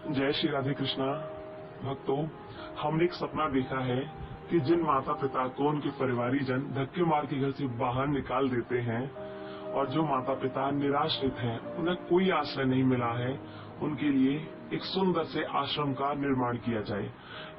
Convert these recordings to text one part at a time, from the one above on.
जय श्री राधे कृष्णा। भक्तों, हमने एक सपना देखा है कि जिन माता पिता को उनके परिवारीजन धक्के मार के घर से बाहर निकाल देते हैं और जो माता पिता निराश्रित हैं, उन्हें कोई आश्रय नहीं मिला है, उनके लिए एक सुंदर से आश्रम का निर्माण किया जाए।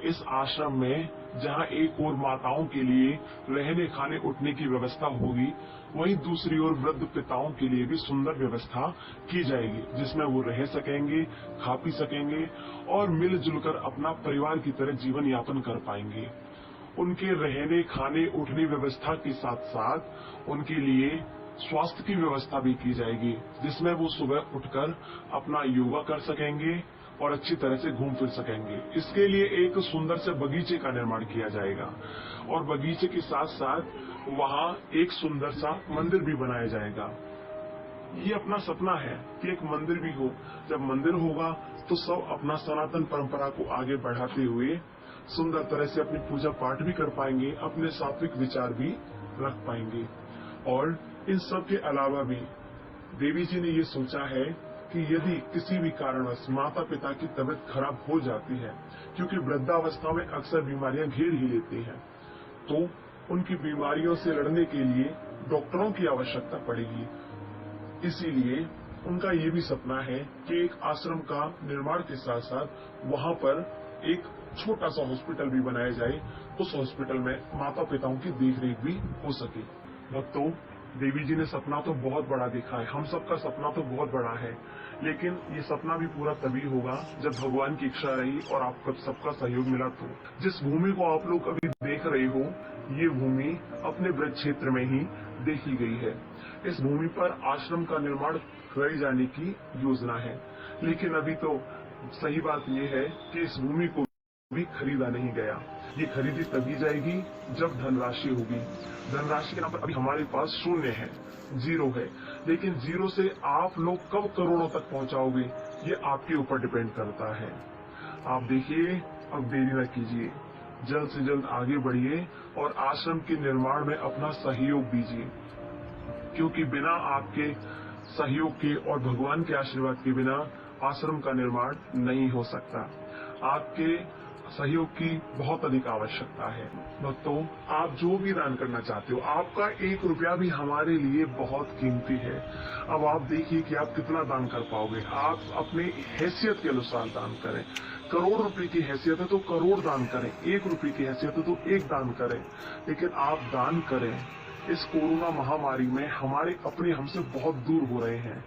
इस आश्रम में जहां एक ओर माताओं के लिए रहने खाने उठने की व्यवस्था होगी, वहीं दूसरी ओर वृद्ध पिताओं के लिए भी सुंदर व्यवस्था की जाएगी, जिसमें वो रह सकेंगे, खा पी सकेंगे और मिलजुल कर अपना परिवार की तरह जीवन यापन कर पाएंगे। उनके रहने खाने उठने व्यवस्था के साथ साथ उनके लिए स्वास्थ्य की व्यवस्था भी की जाएगी, जिसमें वो सुबह उठकर अपना योगा कर सकेंगे और अच्छी तरह से घूम फिर सकेंगे। इसके लिए एक सुंदर से बगीचे का निर्माण किया जाएगा और बगीचे के साथ साथ वहाँ एक सुंदर सा मंदिर भी बनाया जाएगा। ये अपना सपना है कि एक मंदिर भी हो। जब मंदिर होगा तो सब अपना सनातन परंपरा को आगे बढ़ाते हुए सुंदर तरह से अपनी पूजा पाठ भी कर पाएंगे, अपने सात्विक विचार भी रख पाएंगे। और इन सब के अलावा भी देवी जी ने ये सोचा है कि यदि किसी भी कारणवश माता पिता की तबीयत खराब हो जाती है, क्योंकि वृद्धावस्था में अक्सर बीमारियां घेर ही लेती हैं, तो उनकी बीमारियों से लड़ने के लिए डॉक्टरों की आवश्यकता पड़ेगी। इसीलिए उनका ये भी सपना है कि एक आश्रम का निर्माण के साथ साथ वहां पर एक छोटा सा हॉस्पिटल भी बनाया जाए। उस हॉस्पिटल में माता पिताओं की देखरेख भी हो सके। भक्तों, देवी जी ने सपना तो बहुत बड़ा देखा है, हम सबका सपना तो बहुत बड़ा है, लेकिन ये सपना भी पूरा तभी होगा जब भगवान की इच्छा रही और आपका सबका सहयोग मिला। तो जिस भूमि को आप लोग अभी देख रहे हो, ये भूमि अपने ब्रज क्षेत्र में ही देखी गई है। इस भूमि पर आश्रम का निर्माण किए जाने की योजना है, लेकिन अभी तो सही बात यह है कि इस भूमि को भी खरीदा नहीं गया। ये खरीदी तभी जाएगी जब धनराशि होगी। धनराशि के नाम पर अभी हमारे पास शून्य है, जीरो है, लेकिन जीरो से आप लोग कब करोड़ों तक पहुंचाओगे, ये आपके ऊपर डिपेंड करता है। आप देखिए, अब देरी न कीजिए, जल्द से जल्द आगे बढ़िए और आश्रम के निर्माण में अपना सहयोग दीजिए, क्योंकि बिना आपके सहयोग के और भगवान के आशीर्वाद के बिना आश्रम का निर्माण नहीं हो सकता। आपके सहयोग की बहुत अधिक आवश्यकता है। भक्तों, आप जो भी दान करना चाहते हो, आपका 1 रुपया भी हमारे लिए बहुत कीमती है। अब आप देखिए कि आप कितना दान कर पाओगे। आप अपने हैसियत के अनुसार दान करें। करोड़ रुपए की हैसियत है तो करोड़ दान करें, 1 रुपये की हैसियत है तो 1 दान करें, लेकिन आप दान करें। इस कोरोना महामारी में हमारे अपने हमसे बहुत दूर हो रहे हैं।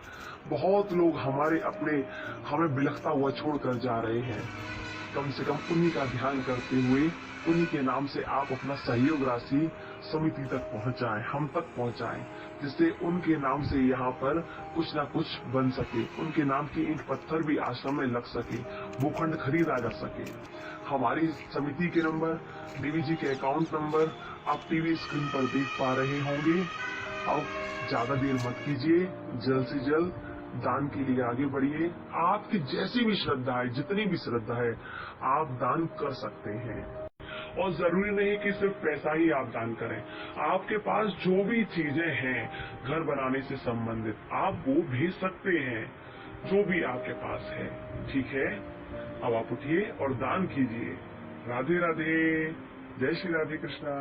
बहुत लोग हमारे अपने हमें बिलखता हुआ छोड़कर जा रहे हैं। कम से कम उन्हीं का ध्यान करते हुए उन्हीं के नाम से आप अपना सहयोग राशि समिति तक पहुंचाएं, हम तक पहुंचाएं, जिससे उनके नाम से यहाँ पर कुछ ना कुछ बन सके, उनके नाम की ईंट पत्थर भी आश्रम में लग सके, भूखंड खरीदा जा सके। हमारी समिति के नंबर, देवी जी के अकाउंट नंबर आप टीवी स्क्रीन पर देख पा रहे होंगे। अब ज्यादा देर मत कीजिए, जल्द से जल्द दान के लिए आगे बढ़िए। आपकी जैसी भी श्रद्धा है, जितनी भी श्रद्धा है, आप दान कर सकते हैं। और जरूरी नहीं कि सिर्फ पैसा ही आप दान करें। आपके पास जो भी चीजें हैं घर बनाने से संबंधित, आप वो भेज सकते हैं, जो भी आपके पास है। ठीक है, अब आप उठिए और दान कीजिए। राधे राधे, जय श्री राधे कृष्णा।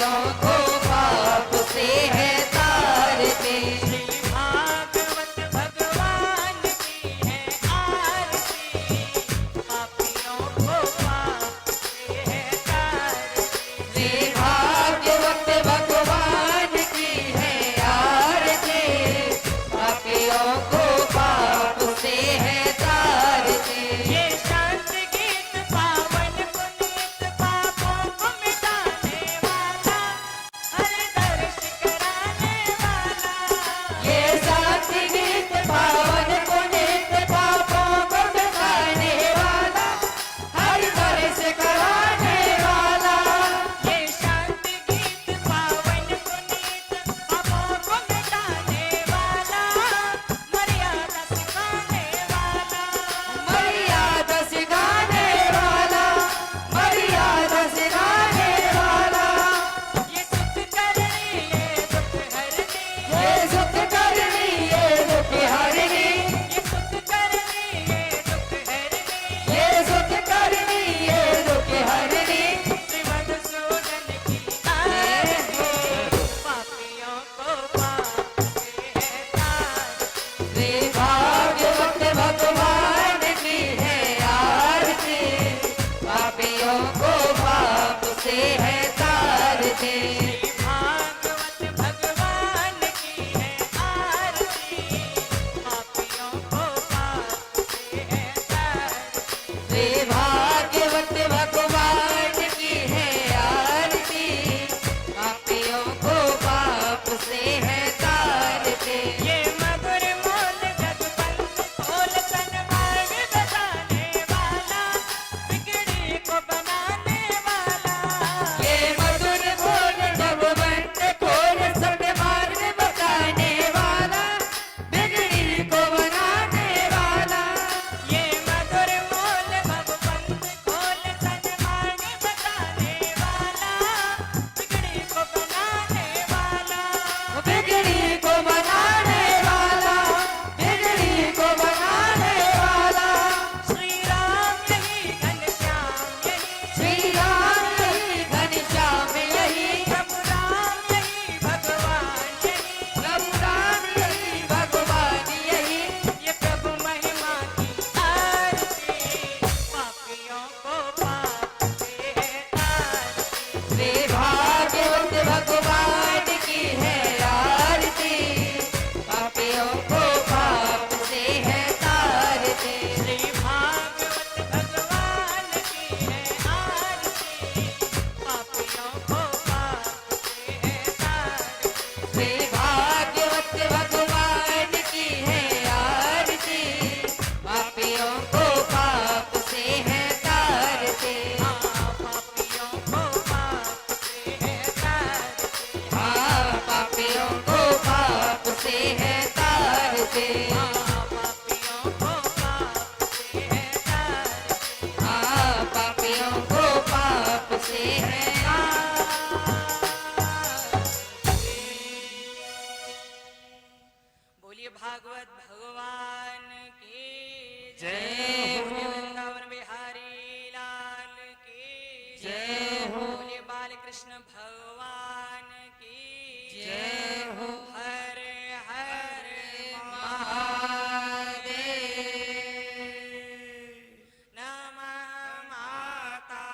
पापियों को पाप से है तारते। श्री भागवत भगवान की है आरती, पापियों को पाप से है तारते। श्री भागवत भगवान की है आरती, पापियों को पाप से है तारते। ये शांत गीत पावन पुनीत पापों को मिटाने वाला, हर दर्श कराने वाला। ये साथ गीत पावन पुनीत पापों को मिटाने वाला, हर दर्श कराने वाला। ये शांत गीत पावन पुनीत पापों को मिटाने वाला, मर्यादा सिखाने वाला। मर्यादा सिखाने वाला, मर्यादा सिखाने वाला। ये सुख करनी ये दुख हरनी, ये सुख करनी ये दुख हरनी, ये सुख करनी ये दुख हरनी। ये सुख करनी ये दुख हरनी। श्री मधुसूदन की आरती, पापियों को पाप से है तारती। श्री भागवत भगवान की है आरती, पापियों को पाप से है तारते। श्री भागवत भगवान की है आरती, पापियों को पाप से है तारती। श्री भागवत भगवान की है आरती, पापियों को पाप से है तारते। ये मधुर मोल जगबंद खोल तन मार्ग बताने वाला, बिगड़ी को बनाने वाला। ये मधुर बोल भगवंत खोल सतमार्ग बताने वाला, बिगड़ी को बनाने वाला। ये मधुर मोल भगवंत खोल सन्मार्ग बताने वाला, बिगड़ी को बनाने वाला। बिगड़ी को बनाने वाला, बिगड़ी को बनाने वाला। श्री राम यही घनश्याम यही, श्री राम यही घनश्याम यही, प्रभु राम यही भगवान यही। प्रभु राम यही भगवान यही। ये प्रभु महिमा की आरती, पापियों को पाप से है तारती। श्री भागवत भगवान की है आरती, पापियों को पाप से है तारते। श्री भागवत भगवान की है आरती, पापियों को पाप से है तारती। श्री भागवत भगवान की है आरती, पापियों को पाप से है तारते। पापियों को पाप से है तारती। हाँ, पापियों को पाप से है तारते। पापियों को पाप से है तारती। हाँ, पापियों को पाप से है बोलिए भागवत भगवान की जय हो। बोलिए वृंदावन बिहारी लाल की जय हो। बोलिए बाल कृष्ण भगवान की जय हो। हर हर महादेव। नमः माता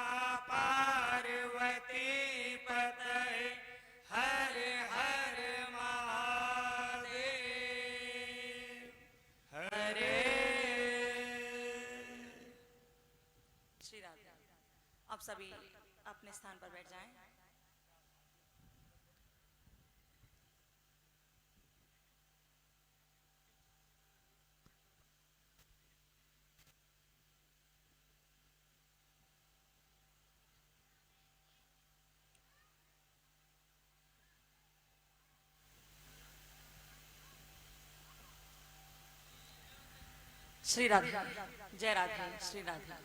पार्वती पतये, हर हर महादेव। हरे श्री राधे। आप सभी अपने स्थान पर बैठ जाएं। श्री राधे। जय राधे। श्री राधे।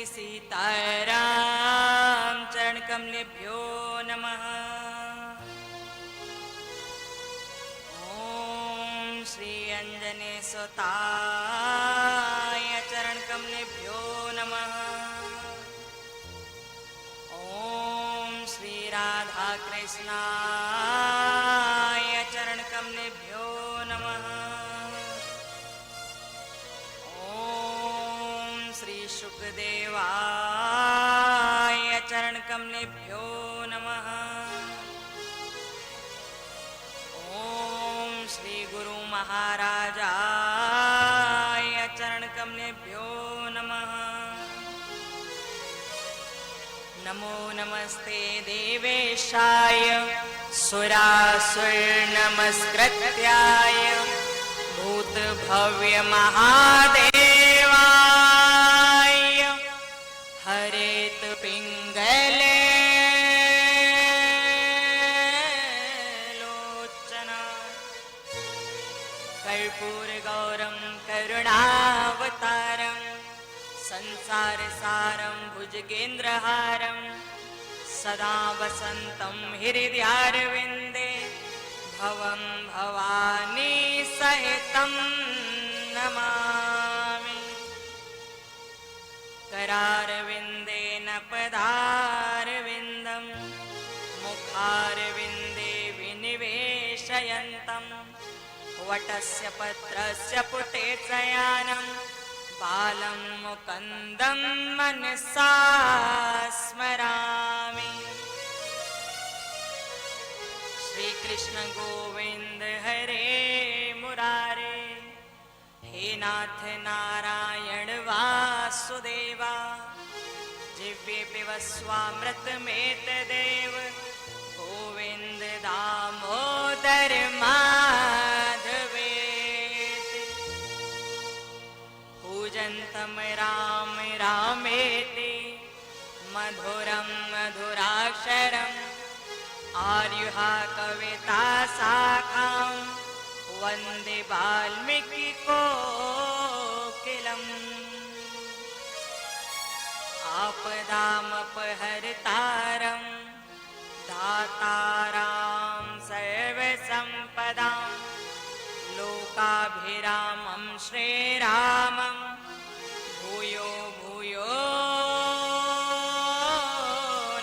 सीताराम चरण कमलेभ्यो नमः। ओम श्री अंजने सुताय चरण कमलेभ्यो नमः। ओम श्री राधा कृष्णाय चरण कमलेभ्यो नमः। ओम श्री शुकदेवाय चरण कमलेभ्यो नमः। ओम श्री गुरु महाराजाय चरण कमलेभ्यो नमः। नमो नमस्ते देवेशाय सुरासुरनमस्कृत्याय भूतभव्य महादेवाय हरेत पिंगले लोचना कर्पूर गौरम करुणावतारम संसार सारं भुजगेन्द्रहारं सदा वसन्तं हृदयारविन्दे भवं भवानी सहितं नमामि। करारविन्देन पदारविन्दं मुखारविन्दे विनिवेशयन्तं वटस्य पत्रस्य पुटे शयानं बालं मुकुन्दं मनसा स्मरामि। श्री कृष्ण गोविंद हरे मुरारे, हे नाथ नारायण वासुदेवा, जिह्वे पिबस्वामृतमेतदेव गोविंद दामोदर माधवेति। पूजन्तं राम रामेति मधुरं मधुराक्षरम् आर्युहा कविता शाखां वन्दे वाल्मीकि कोकिलम्। आपदामपहर्तारं दातारां सर्वसम्पदां लोकाभिरामं श्रीरामं भूयो भूयो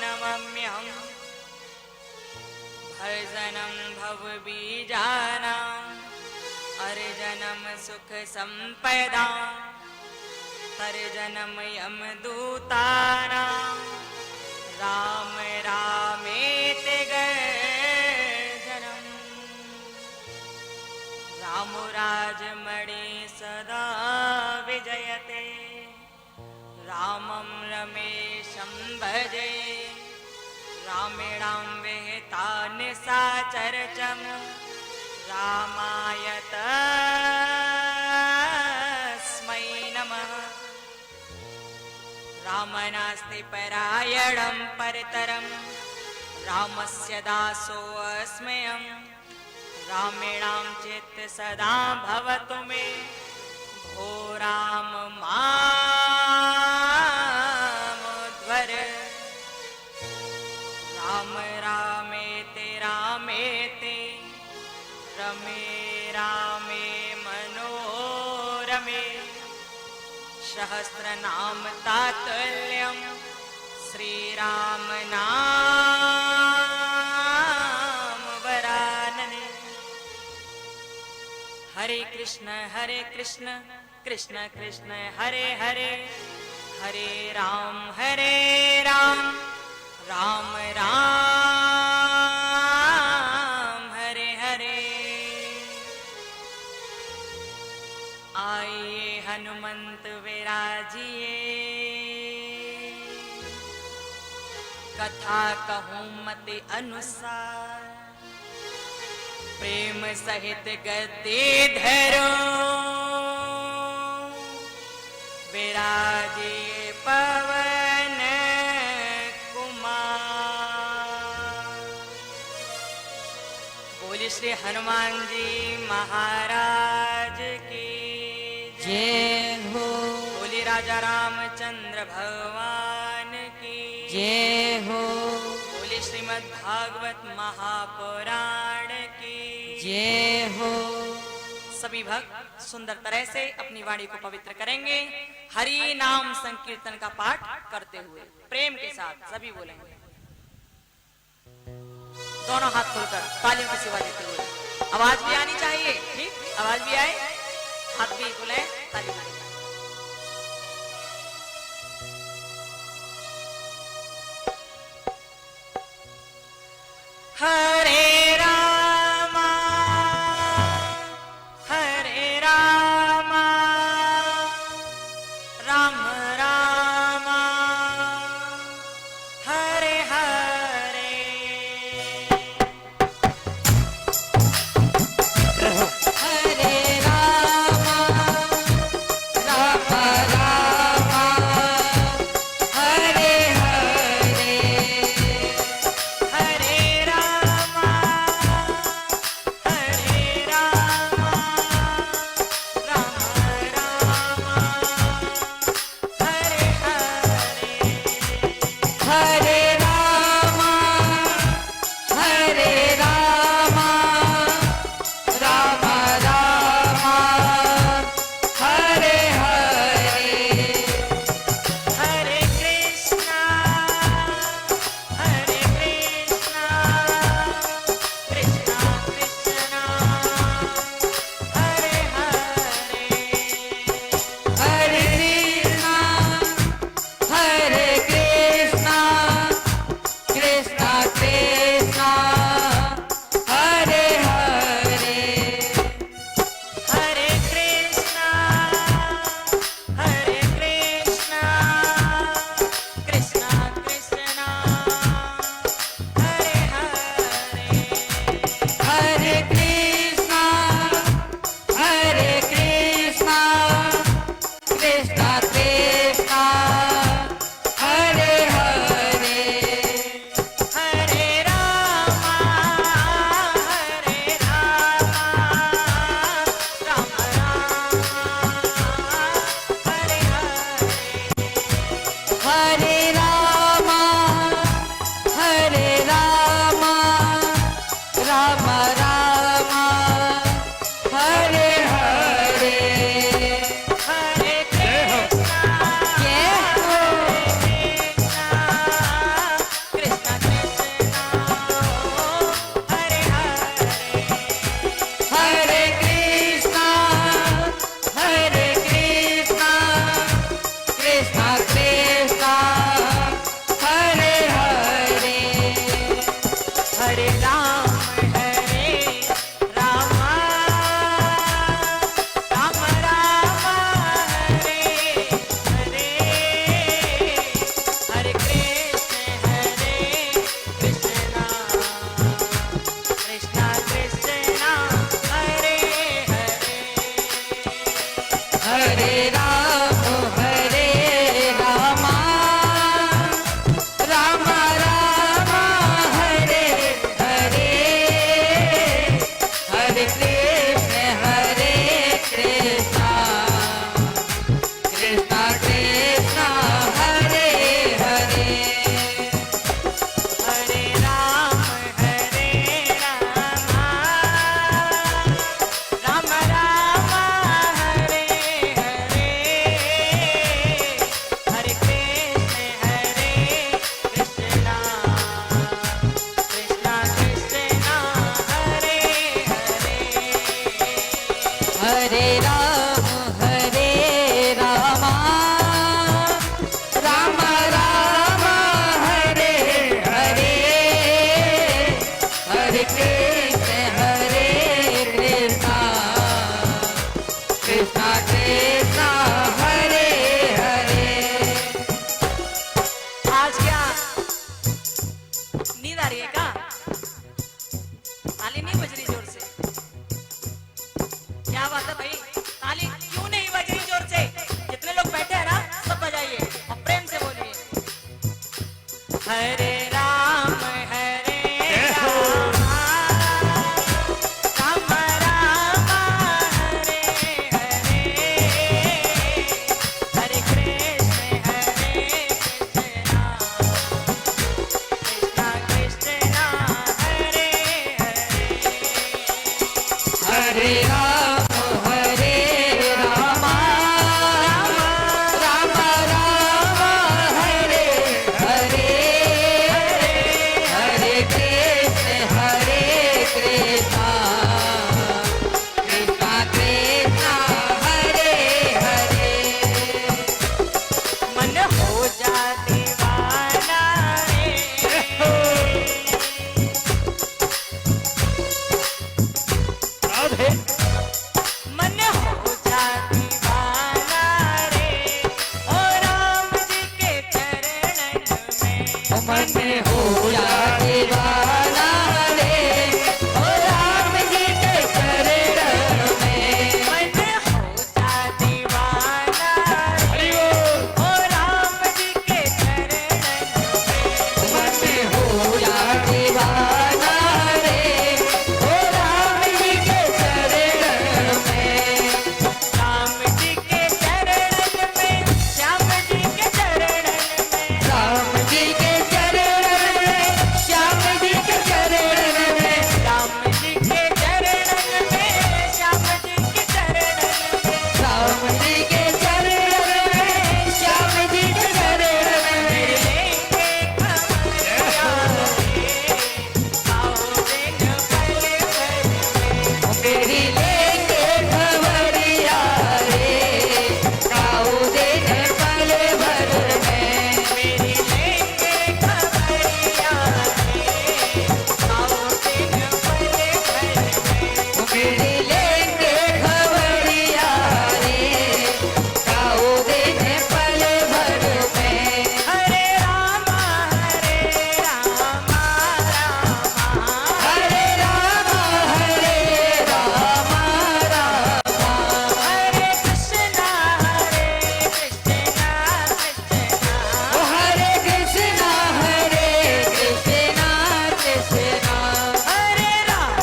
नमाम्यहम्। भजनं भवबीजानां अर्जनं सुखसम्पदां तर्जनं यमदूतानां राम रामेति गर्जनम्। रामो राजमणि सदा विजयते, रामं रमेशं भजे, रामेणां विहिता निशाचरचम् रामाय तस्मै नमः। राम नास्ति परायणं परतरं, रामस्य दासोऽस्म्यहं। रामेणां चित्त सदा भवतु मे, भो राम मामुद्धर। राम रामेति रामेति रमे रामे मनोरमे, सहस्रनाम तातुल्यं श्रीराम नाम वरानने। हरे कृष्ण कृष्ण कृष्ण हरे हरे, हरे राम राम राम हरे हरे। आइए हनुमंत विराजिए, कथा कहूँ मति अनुसार, प्रेम सहित गद्दे धरो, विराजिए पवन कुमार। बोलिए श्री हनुमान जी महाराज की जय हो। बोलिए राजा रामचंद्र भगवान जय हो। बोले श्रीमद् भागवत महापुराण की जय हो। सभी भक्त सुंदर तरह से अपनी वाणी को पवित्र करेंगे हरि नाम संकीर्तन का पाठ करते हुए प्रेम के साथ सभी बोलेंगे। दोनों हाथ खोलकर तालियों की सेवा देते हुए आवाज भी आनी चाहिए, ठीक, आवाज भी आए, हाथ भी बुलाए, ताली बजाएं। हरे रामा राम रामा हरे हरे। हरे रामा राम रामा हरे हरे। हरे रामा हरे राम राम राम हरे हरे हरे कृष्ण कृष्ण कृष्ण कृष्ण हरे हरे मन हो जा दीवाना राधे मन हो जा दीवाना रे ओ राम जी के चरणन में मन हो जा दीवाना रे ओ राम जी के चरण में मन हो जा दीवाना रे ओ राम जी के चरणन में मन हो जा दीवाना रे ओ राम जी के चरण में राम जी के चरणन में श्याम जी के चरणन में राम जी के चरण में श्याम जी के चरण में राम जी के चरणन में श्याम जी के चरणन में राम जी के चरण में श्याम जी के चरण में लेंगे खबरिया रे आओ दिन पल भर में मेरी लेके खबरिया रे काऊ दिन पल भर में मेरी लेंगे खबरिया रे आओ दिन पल भर में मेरी लेके खबरिया रे काऊ दिन पल भर में हरे राम हरे राम हरे राम हरे कृष्ण कृष्ण ओ हरे कृष्णा कृष्णा कृष्णा हरे राम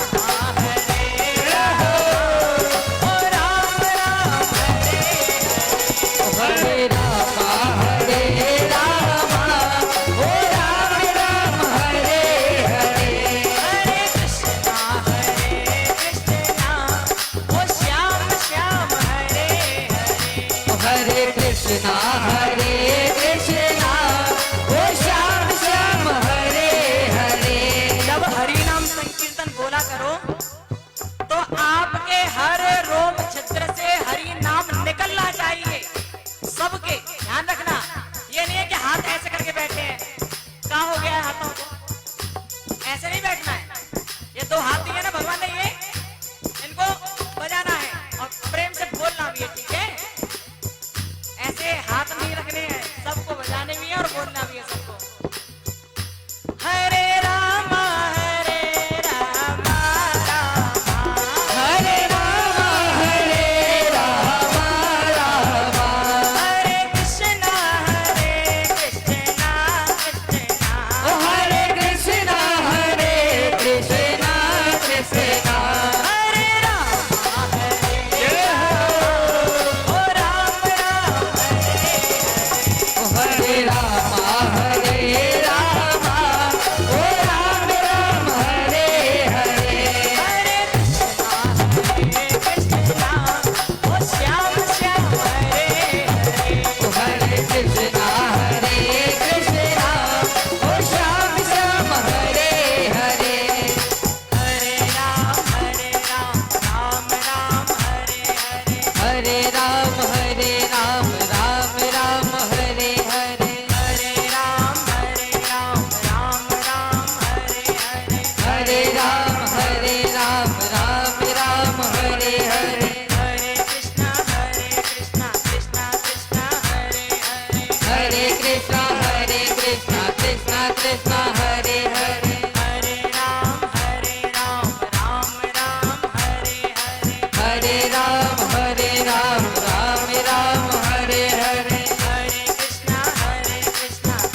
हरे राम ओ राम राम हरे हरे राम ओ राम राम हरे हरे हरे कृष्ण ओ श्याम श्याम हरे हरे हरे कृष्णा ओ श्याम श्याम हरे हरे जब हरि नाम संकीर्तन बोला करो तो आपके हर रोम छिद्र से हरि नाम निकलना चाहिए सबके ध्यान रखना ये नहीं है कि हाथ ऐसे करके बैठे हैं कहाँ हो गया है हाथों को ऐसे नहीं बैठना है ये दो हाथ दिए ना भगवान ने ये इनको बजाना है और प्रेम से बोलना भी है ठीक है ऐसे हाथ नहीं रखने हैं सबको बजाने भी है और बोलना भी है सबको हरे राम राम हरे राम हरे कृष्ण कृष्ण ओ हरे कृष्णा कृष्णा हरे राम ओ राम राम ओ हरे राम ओ राम हरे हरे हरे कृष्ण ओ श्याम श्याम हरे हरे ओ हरे कृष्णा ओ श्याम श्याम हरे हरे हरे राम राम राम हरे हरे हरे राम राम राम हरे हरे हरे राम राम राम हरे हरे हरे राम राम राम हरे हरे हरे कृष्ण कृष्ण कृष्ण हरे हरे हरे कृष्णा कृष्णा कृष्णा हरे हरे हरे राम राम राम हरे हरे हरे राम राम राम हरे हरे हरे कृष्ण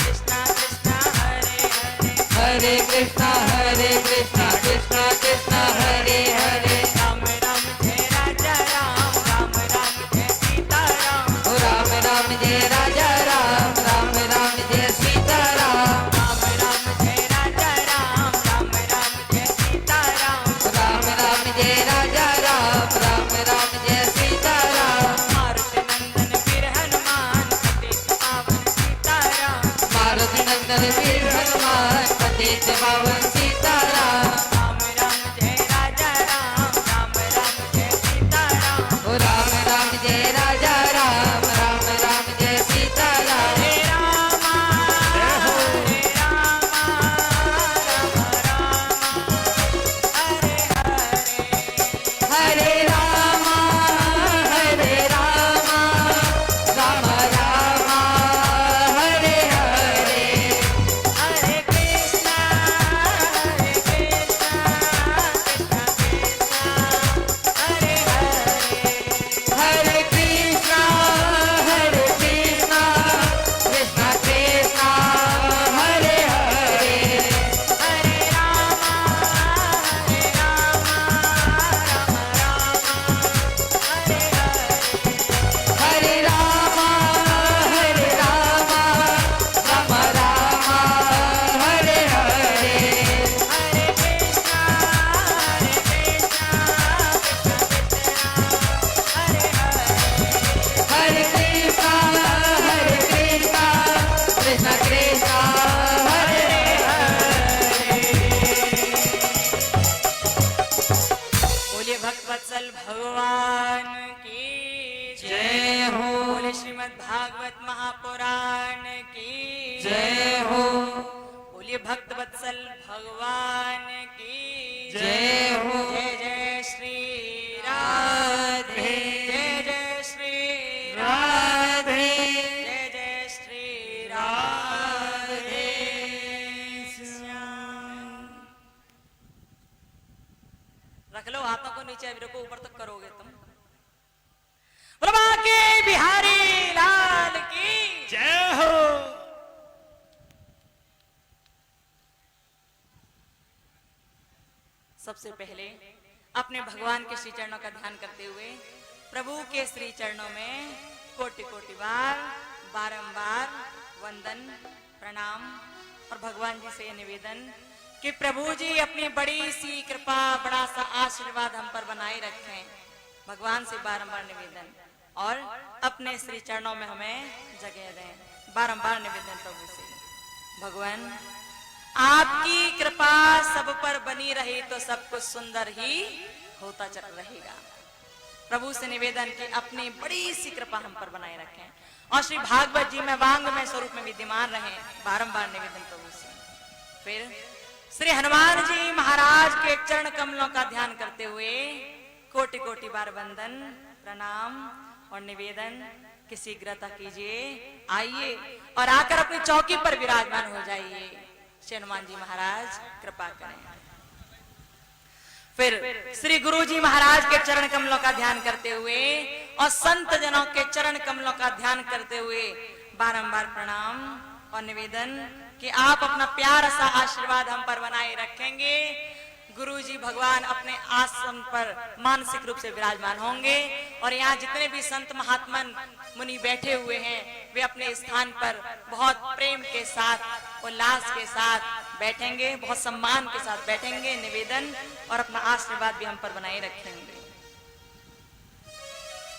कृष्ण कृष्ण हरे हरे हरे कृष्णा कृष्णा कृष्णा हरे हरे राम राम जय राजा राम राम राम जय सीता राम ओ राम राम जय राजा राम राम राम जय सीता राम राम राम जय राजा राम राम राम जय सीता राम राम राम जय राजा राम रघुवीर हनुमान पतित पावन सीताराम। राम राम जय राजा राम, राम राम जय सीताराम। ओ राम राम जय राजा राम, राम राम जय सीताराम। हरे रामा हरे रामा, राम राम हरे हरे। हरे रामा हरे रामा, राम रामा हरे हरे। हरे कृष्णा कृष्णा कृष्णा हरे हरे। हरे कृष्णा कृष्णा कृष्णा हरे हरे। हरे रामा राम राम हरे हरे। हरे रामा राम राम हरे हरे। हरे कृष्णा कृष्णा हरे हरे। हरे कृष्णा कृष्णा कृष्णा हरे बोलिए भक्तवत्सल भगवान की जय हो। बोले श्रीमद् भागवत महापुराण की जय हो। बोलिए भक्तवत्सल भगवान की जय हो। जय जय श्री राधे। जय जय श्री राधे। जय जय श्री राधे श्याम। रख लो हाथों को नीचे, अभी को ऊपर तक करोगे तुम। बोलो के बिहारी लाल की जय हो। सबसे पहले अपने भगवान के श्री चरणों का ध्यान करते हुए प्रभु के श्री चरणों में कोटि कोटि बार बारंबार वंदन प्रणाम और भगवान जी से निवेदन कि प्रभु जी अपनी बड़ी सी कृपा, बड़ा सा आशीर्वाद हम पर बनाए रखें। भगवान से बारंबार निवेदन और अपने श्री चरणों में हमें जगह दें। बारंबार निवेदन प्रभु से, भगवान आपकी कृपा सब पर बनी रही तो सब कुछ सुंदर ही होता चल रहेगा। प्रभु से निवेदन कि अपनी बड़ी सी कृपा हम पर बनाए रखें और श्री भागवत जी में वांग में स्वरूप में विद्यमान रहे। बारंबार निवेदन प्रभु से। फिर श्री हनुमान जी महाराज के चरण कमलों का ध्यान करते हुए कोटि कोटि बार वंदन प्रणाम और निवेदन कि शीघ्रता कीजिए, आइए और आकर अपनी चौकी पर विराजमान हो जाइए। श्री हनुमान जी महाराज कृपा करें। फिर श्री गुरु जी महाराज के चरण कमलों का ध्यान करते हुए और संत जनों के चरण कमलों का ध्यान करते हुए बारंबार प्रणाम और निवेदन कि आप अपना प्यारा सा आशीर्वाद हम पर बनाए रखेंगे। गुरु जी भगवान अपने आसन पर मानसिक रूप से विराजमान होंगे और यहाँ जितने भी संत महात्मन मुनि बैठे हुए हैं वे अपने स्थान पर बहुत प्रेम के साथ, उल्लास के साथ बैठेंगे, बहुत सम्मान के साथ बैठेंगे। निवेदन और अपना आशीर्वाद भी हम पर बनाए रखेंगे।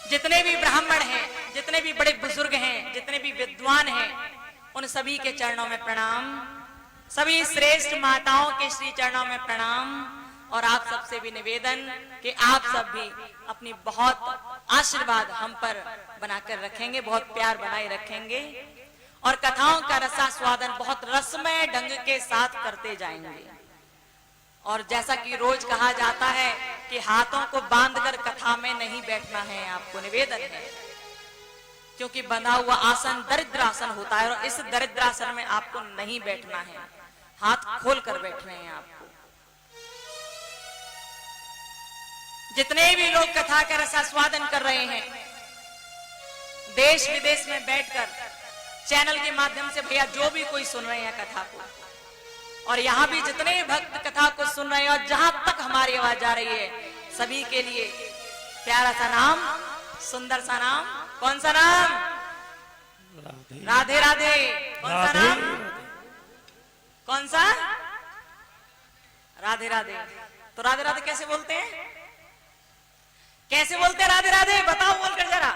जितने भी ब्राह्मण हैं, जितने भी बड़े बुजुर्ग हैं, जितने भी विद्वान हैं, उन सभी के चरणों में प्रणाम। सभी श्रेष्ठ माताओं के श्री चरणों में प्रणाम और आप सबसे भी निवेदन कि आप सब भी अपनी बहुत आशीर्वाद हम पर बनाकर रखेंगे, बहुत प्यार बनाए रखेंगे और कथाओं का रसास्वादन बहुत रसमय ढंग के साथ करते जाएंगे। और जैसा कि रोज कहा जाता है कि हाथों को बांधकर कथा में नहीं बैठना है, आपको निवेदन है, क्योंकि बंधा हुआ आसन दरिद्र आसन होता है और इस दरिद्र आसन में आपको नहीं बैठना है, हाथ खोल कर बैठने हैं आपको। जितने भी लोग कथा का रसास्वादन कर रहे हैं देश विदेश में बैठकर चैनल के माध्यम से, भैया जो भी कोई सुन रहे हैं कथा को, और यहाँ भी जितने भक्त कथा को सुन रहे हैं और जहां तक हमारी आवाज जा रही है, सभी के लिए प्यारा सा नाम, सुंदर सा नाम, कौन सा नाम? राधे राधे। कौन सा नाम? कौन सा? राधे राधे। तो राधे राधे कैसे बोलते हैं? कैसे बोलते हैं राधे राधे? बताओ बोलकर जरा।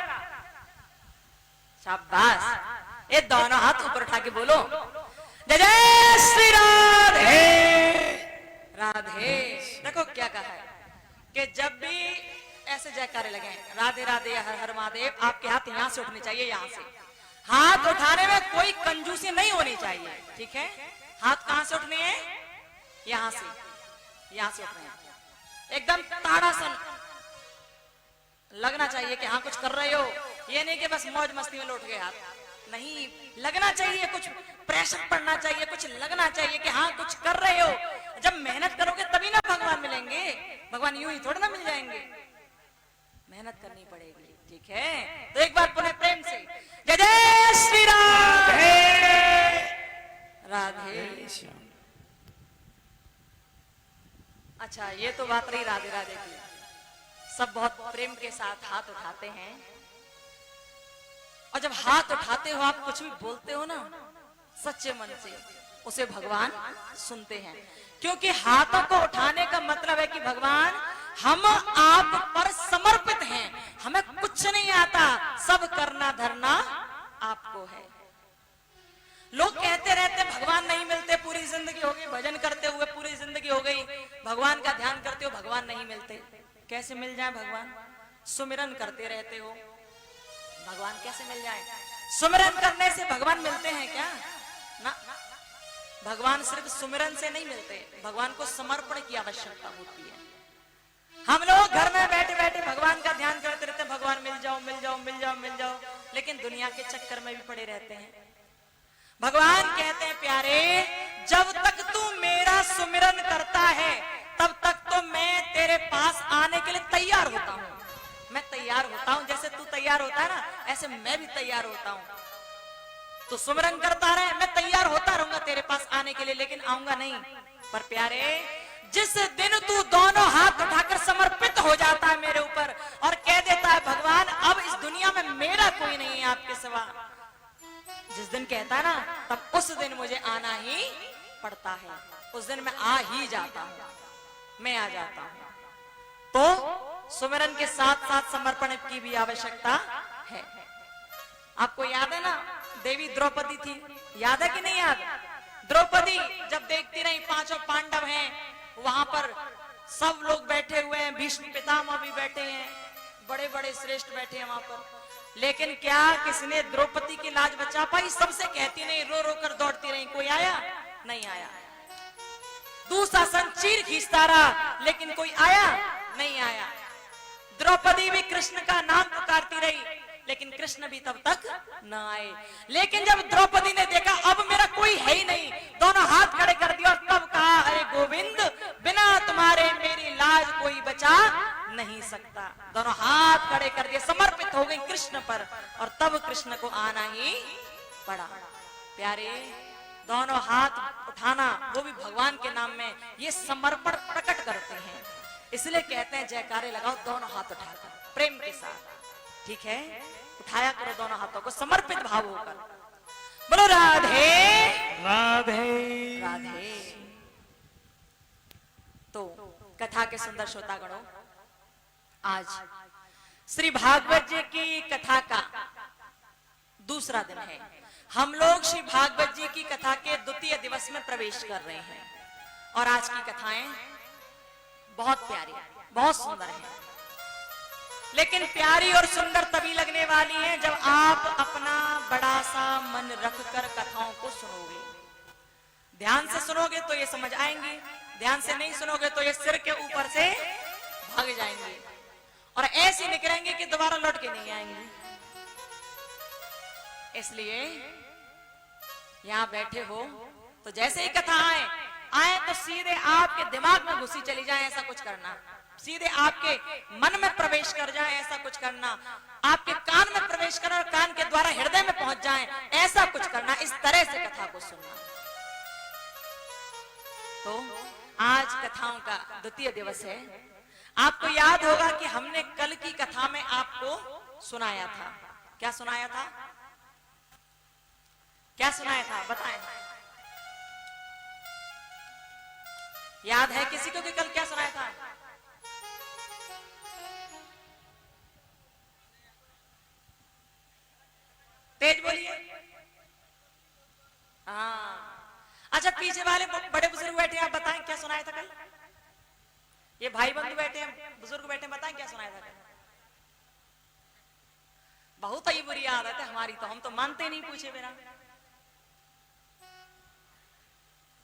शाबाश, ये दोनों हाथ ऊपर उठा के बोलो। जय जय श्री राधे राधे। देखो क्या कहा है कि जब भी ऐसे जयकारे लगे राधे राधे हर हर महादेव, आपके हाथ यहां से उठने चाहिए, यहां से हाथ उठाने में कोई कंजूसी नहीं होनी चाहिए, ठीक है। हाथ कहां से उठने हैं, यहां से उठने हैं, एकदम ताड़ासन लगना चाहिए कि हाँ कुछ कर रहे हो। ये नहीं कि बस मौज मस्ती में लौट गए हाथ, नहीं, लगना चाहिए, कुछ प्रेशर पड़ना चाहिए, कुछ लगना चाहिए कि हाँ कुछ कर रहे हो। जब मेहनत करोगे तभी ना भगवान मिलेंगे, भगवान यूं ही थोड़ा ना मिल जाएंगे, मेहनत करनी पड़ेगी, ठीक है। तो एक बार पुनः प्रेम से जय जय श्री राधे राधे श्याम। अच्छा, ये तो बात रही राधे राधे की। सब बहुत प्रेम के साथ हाथ उठाते हैं, और जब हाथ उठाते हो आप कुछ भी बोलते हो ना सच्चे मन से, उसे भगवान सुनते हैं। क्योंकि हाथों को उठाने का मतलब है कि भगवान हम आप पर समर्पित हैं, हमें कुछ नहीं आता, सब करना धरना आपको है। लोग कहते रहते भगवान नहीं मिलते, पूरी जिंदगी हो गई भजन करते हुए, पूरी जिंदगी हो गई भगवान का ध्यान करते हो, भगवान नहीं मिलते। कैसे मिल जाए भगवान? सुमिरन करते रहते हो, भगवान कैसे मिल जाए? सुमिरन करने से भगवान मिलते हैं क्या? ना, भगवान सिर्फ सुमिरन से नहीं मिलते, भगवान को समर्पण की आवश्यकता होती है। हम लोग घर में बैठे बैठे भगवान का ध्यान करते रहते, भगवान मिल जाओ मिल जाओ मिल जाओ मिल जाओ, लेकिन दुनिया के चक्कर में भी पड़े रहते हैं। भगवान कहते हैं प्यारे, जब तक तू मेरा सुमिरन करता है तब तक तो मैं तेरे पास आने के लिए तैयार होता हूँ। मैं तैयार होता हूँ, जैसे तू तैयार होता है ना, ऐसे मैं भी तैयार होता हूँ। तो सुमिरन करता रहे, मैं तैयार होता रहूंगा तेरे पास आने के लिए, लेकिन आऊंगा नहीं। पर प्यारे, जिस दिन तू दोनों हाथ उठाकर समर्पित हो जाता है मेरे ऊपर और कह देता है भगवान अब इस दुनिया में मेरा कोई नहीं है आपके सिवा, जिस दिन कहता है ना, तब उस दिन मुझे आना ही पड़ता है, उस दिन मैं आ ही जाता हूँ, मैं आ जाता हूँ। तो सुमिरन के साथ साथ समर्पण की भी आवश्यकता है। आपको याद है ना, देवी द्रौपदी थी, याद है कि नहीं याद? द्रौपदी जब देखती रही पांचों पांडव हैं, वहां पर सब लोग बैठे हुए हैं, भीष्म पितामह भी बैठे हैं, बड़े बड़े श्रेष्ठ बैठे हैं वहां पर, लेकिन क्या किसने द्रौपदी की लाज बचा पाई? सबसे कहती नहीं, रो रो कर दौड़ती रही, कोई आया नहीं आया। दुशासन चीर खींचता रहा, लेकिन कोई आया नहीं आया। द्रौपदी भी कृष्ण का नाम पुकारती रही, लेकिन कृष्ण भी तब तक न आए। लेकिन जब द्रौपदी ने देखा अब मेरा कोई है ही नहीं, दोनों हाथ खड़े कर दिया और तब कहा, अरे गोविंद, बिना तुम्हारे मेरी लाज कोई बचा नहीं सकता। दोनों हाथ खड़े कर दिए, समर्पित हो गई कृष्ण पर, और तब कृष्ण को आना ही पड़ा। प्यारे, दोनों हाथ उठाना वो भी भगवान के नाम में, ये समर्पण प्रकट करते हैं। इसलिए कहते हैं जयकारे लगाओ दोनों हाथ उठाकर प्रेम के साथ, ठीक है? उठाया करो दोनों हाथों को समर्पित भाव होकर। बोलो राधे राधे राधे। तो कथा के सुंदर श्रोतागणों, आज श्री भागवत जी की कथा का दूसरा दिन है। हम लोग श्री भागवत जी की कथा के द्वितीय दिवस में प्रवेश कर रहे हैं, और आज की कथाएं बहुत प्यारी, बहुत सुंदर है। लेकिन प्यारी और सुंदर तभी लगने वाली है जब आप अपना बड़ा सा मन रखकर कथाओं को सुनोगे। ध्यान से सुनोगे तो ये समझ आएंगी, ध्यान से नहीं सुनोगे तो ये सिर के ऊपर से भाग जाएंगे और ऐसे निकलेंगे कि दोबारा लौट के नहीं आएंगे। इसलिए यहां बैठे हो तो जैसे ही कथा आए तो सीधे आपके दिमाग में घुसी चली जाए, ऐसा कुछ करना। सीधे आपके मन में प्रवेश कर जाए, ऐसा कुछ करना। आपके कान में प्रवेश करना और कान के द्वारा हृदय में पहुंच जाए, ऐसा कुछ करना। इस तरह से कथा को सुनना। तो आज कथाओं का द्वितीय दिवस है। आपको याद होगा कि हमने कल की कथा में आपको सुनाया था। क्या सुनाया था? क्या सुनाया था बताएं। याद है किसी को कि कल क्या सुनाया था? तेज बोलिए। हाँ, अच्छा पीछे वाले बड़े बुजुर्ग बैठे हैं, आप बताएं क्या सुनाया था कल? ये भाई बंधु बैठे हैं, बुजुर्ग बैठे हैं, बताएं क्या सुनाया था कल? बहुत ही बुरी आदत है हमारी, तो हम तो मानते नहीं पूछे बिना।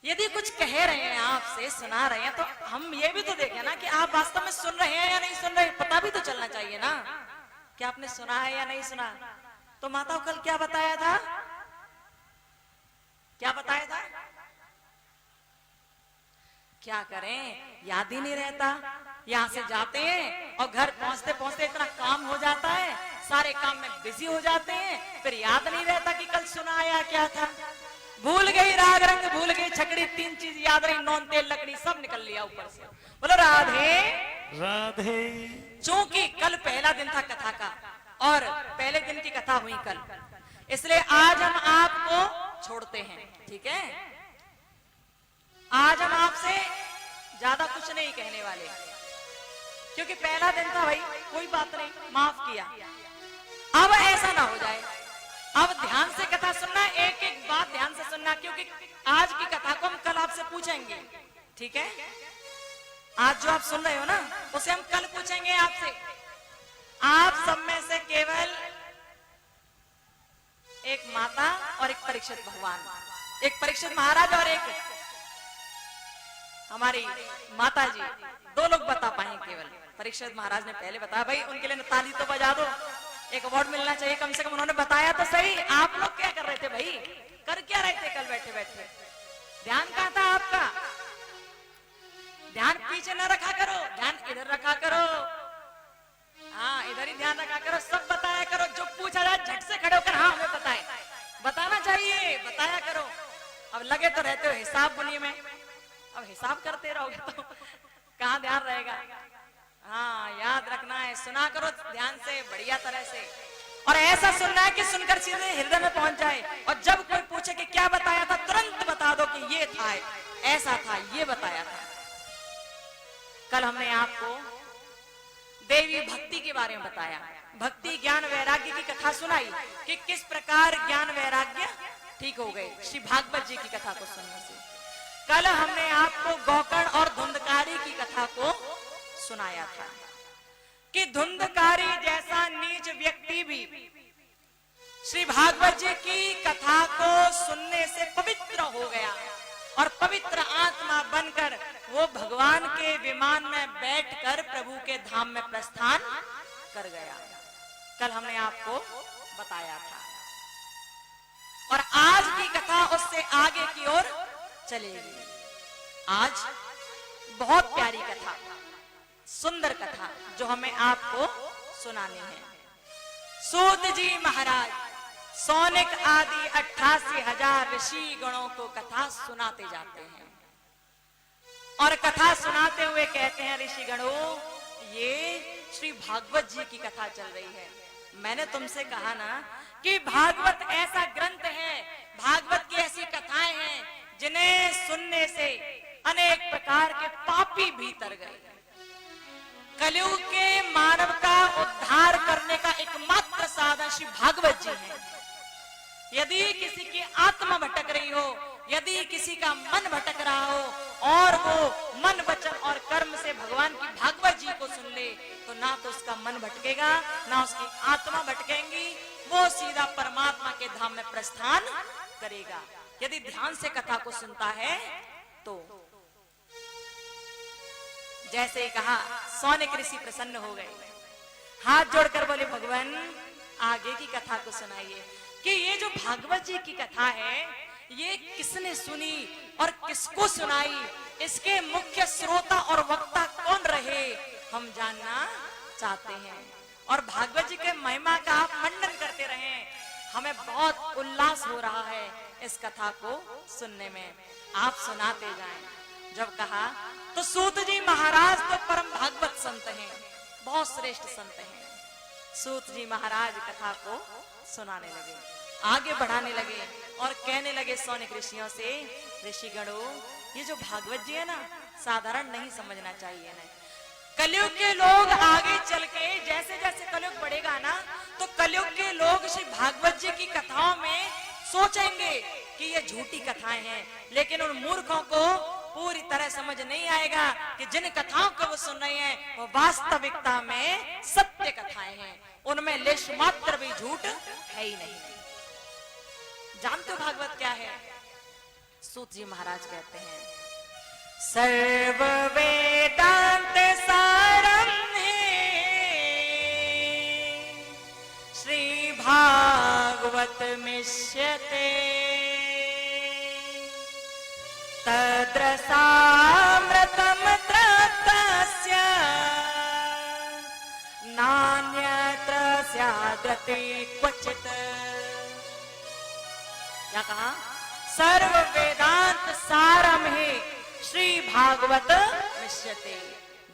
यदि कुछ कह रहे हैं आपसे, सुना रहे हैं, तो हम ये भी तो देखें ना कि आप वास्तव में सुन रहे हैं या नहीं सुन रहे, पता भी तो चलना चाहिए ना कि आपने सुना है या नहीं सुना। तो माता कल क्या बताया था, क्या बताया था? क्या करें, याद ही नहीं रहता। यहां से जाते हैं और घर पहुंचते पहुंचते इतना काम हो जाता है, सारे काम में बिजी हो जाते हैं, फिर याद नहीं रहता कि कल सुनाया क्या था। भूल गई राग रंग, भूल गई छकड़ी, 3 चीज याद रही, नौन तेल लकड़ी, सब निकल लिया ऊपर से। बोलो राधे राधे। चूंकि कल पहला दिन था कथा का और पहले दिन की कथा हुई कल, इसलिए आज हम आपको छोड़ते हैं, ठीक है? आज हम आपसे ज्यादा कुछ नहीं कहने वाले, क्योंकि पहला दिन था भाई, कोई बात नहीं, माफ किया। अब ऐसा ना हो जाए, अब ध्यान से कथा सुनना, एक एक बात ध्यान से सुनना, क्योंकि आज की कथा को हम कल आपसे पूछेंगे, ठीक है? आज जो आप सुन रहे हो ना, उसे हम कल पूछेंगे आपसे। आप सब में से केवल एक माता और एक परीक्षित भगवान, एक परीक्षित महाराज और एक हमारी माता जी, 2 लोग बता पाए केवल। परीक्षित महाराज ने पहले बताया, भाई उनके लिए ताली तो बजा दो, एक अवार्ड मिलना चाहिए कम से कम, उन्होंने बताया तो सही। आप लोग क्या कर रहे थे भाई, कर क्या रहे थे कल बैठे बैठे? ध्यान कहां था आपका? ध्यान पीछे न रखा करो, ध्यान इधर रखा करो। हाँ, इधर ही ध्यान रखा करो, सब बताया करो, जो पूछा जाए झट से खड़े होकर हाँ हमें बताए, बताना चाहिए, बताया करो। अब लगे तो रहते हो हिसाब बुनिए में, अब हिसाब करते रहोगे तो कहाँ ध्यान रहेगा। हाँ, याद रखना है, सुना करो ध्यान से, बढ़िया तरह से, और ऐसा सुनना है कि सुनकर सीधे हृदय में पहुंच जाए। और जब कोई पूछे कि क्या बताया था, तुरंत बता दो कि ये था, ऐसा था, ये बताया था। कल हमने आपको देवी भक्ति के बारे में बताया, भक्ति ज्ञान वैराग्य की कथा सुनाई कि किस प्रकार ज्ञान वैराग्य ठीक हो गए श्री भागवत जी की कथा को सुनने से। कल हमने आपको गौकर्ण और धुंधकारी की कथा को सुनाया था कि धुंधकारी जैसा नीच व्यक्ति भी श्री भागवत जी की कथा को सुनने से पवित्र हो गया और पवित्र आत्मा बनकर वो भगवान के विमान में बैठकर प्रभु के धाम में प्रस्थान कर गया। कल हमने आपको बताया था, और आज की कथा उससे आगे की ओर चलेगी। आज बहुत प्यारी कथा, सुंदर कथा जो हमें आपको सुनानी है। सूत जी महाराज सौनिक आदि 88,000 ऋषि गणों को कथा सुनाते जाते हैं, और कथा सुनाते हुए कहते हैं ऋषि गणों, ये श्री भागवत जी की कथा चल रही है। मैंने तुमसे कहा ना कि भागवत ऐसा ग्रंथ है, भागवत की ऐसी कथाएं हैं जिन्हें सुनने से अनेक प्रकार के पापी भीतर गए। कलयुग के मानव का उद्धार करने का एकमात्र साधन श्री भागवत जी है। यदि किसी की आत्मा भटक रही हो, यदि किसी का मन भटक रहा हो और वो मन वचन और कर्म से भगवान की भागवत जी को सुन ले, तो ना तो उसका मन भटकेगा, ना उसकी आत्मा भटकेंगी, वो सीधा परमात्मा के धाम में प्रस्थान करेगा। यदि ध्यान से कथा को सुनता है तो जैसे ही कहा, सौनिक ऋषि प्रसन्न हो गए, हाथ जोड़कर बोले भगवान आगे की कथा को सुनाइए कि ये जो भागवत जी की कथा है ये किसने सुनी और किसको सुनाई, इसके मुख्य श्रोता और वक्ता कौन रहे, हम जानना चाहते हैं। और भागवत जी के महिमा का आप मंडन करते रहें, हमें बहुत उल्लास हो रहा है इस कथा को सुनने में, आप सुनाते जाएं। जब कहा तो सूत जी महाराज तो परम भागवत संत हैं, बहुत श्रेष्ठ संत हैं। सूत जी महाराज कथा को सुनाने लगे, आगे बढ़ाने लगे और कहने लगे सौनिक ऋषियों से, ऋषि गणों, ये जो भागवत जी है ना, साधारण नहीं समझना चाहिए ना। कलयुग के लोग आगे चल के जैसे जैसे कलयुग बढ़ेगा ना, तो कलयुग के लोग श्री भागवत जी की कथाओं में सोचेंगे कि ये झूठी कथाएं हैं, लेकिन उन मूर्खों को पूरी तरह समझ नहीं आएगा कि जिन कथाओं को वो सुन रहे हैं वो वास्तविकता में सत्य कथाएं हैं, उनमें लेश मात्र भी झूठ है ही नहीं। जानते हो भागवत क्या है? सूत जी महाराज कहते हैं, सर्व वेदांत सारम श्री भागवत मिष्यते तद्रसामृतम तस्य नान्यत्र स्याद्रते क्वचित। क्या कहा? सर्व वेदांत सारम है श्री भागवत मिष्यते।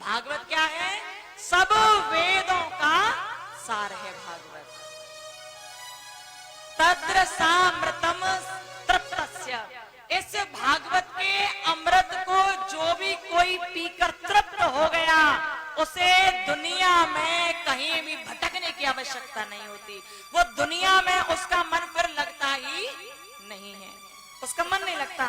भागवत क्या है? सब वेदों का सार है भागवत। तद्रसामृतम तृप्तस्य, इस भागवत के अमृत को जो भी कोई पीकर तृप्त हो गया उसे दुनिया में कहीं भी भटकने की आवश्यकता नहीं होती। वो दुनिया में उसका मन फिर लगता ही नहीं है, उसका मन नहीं लगता।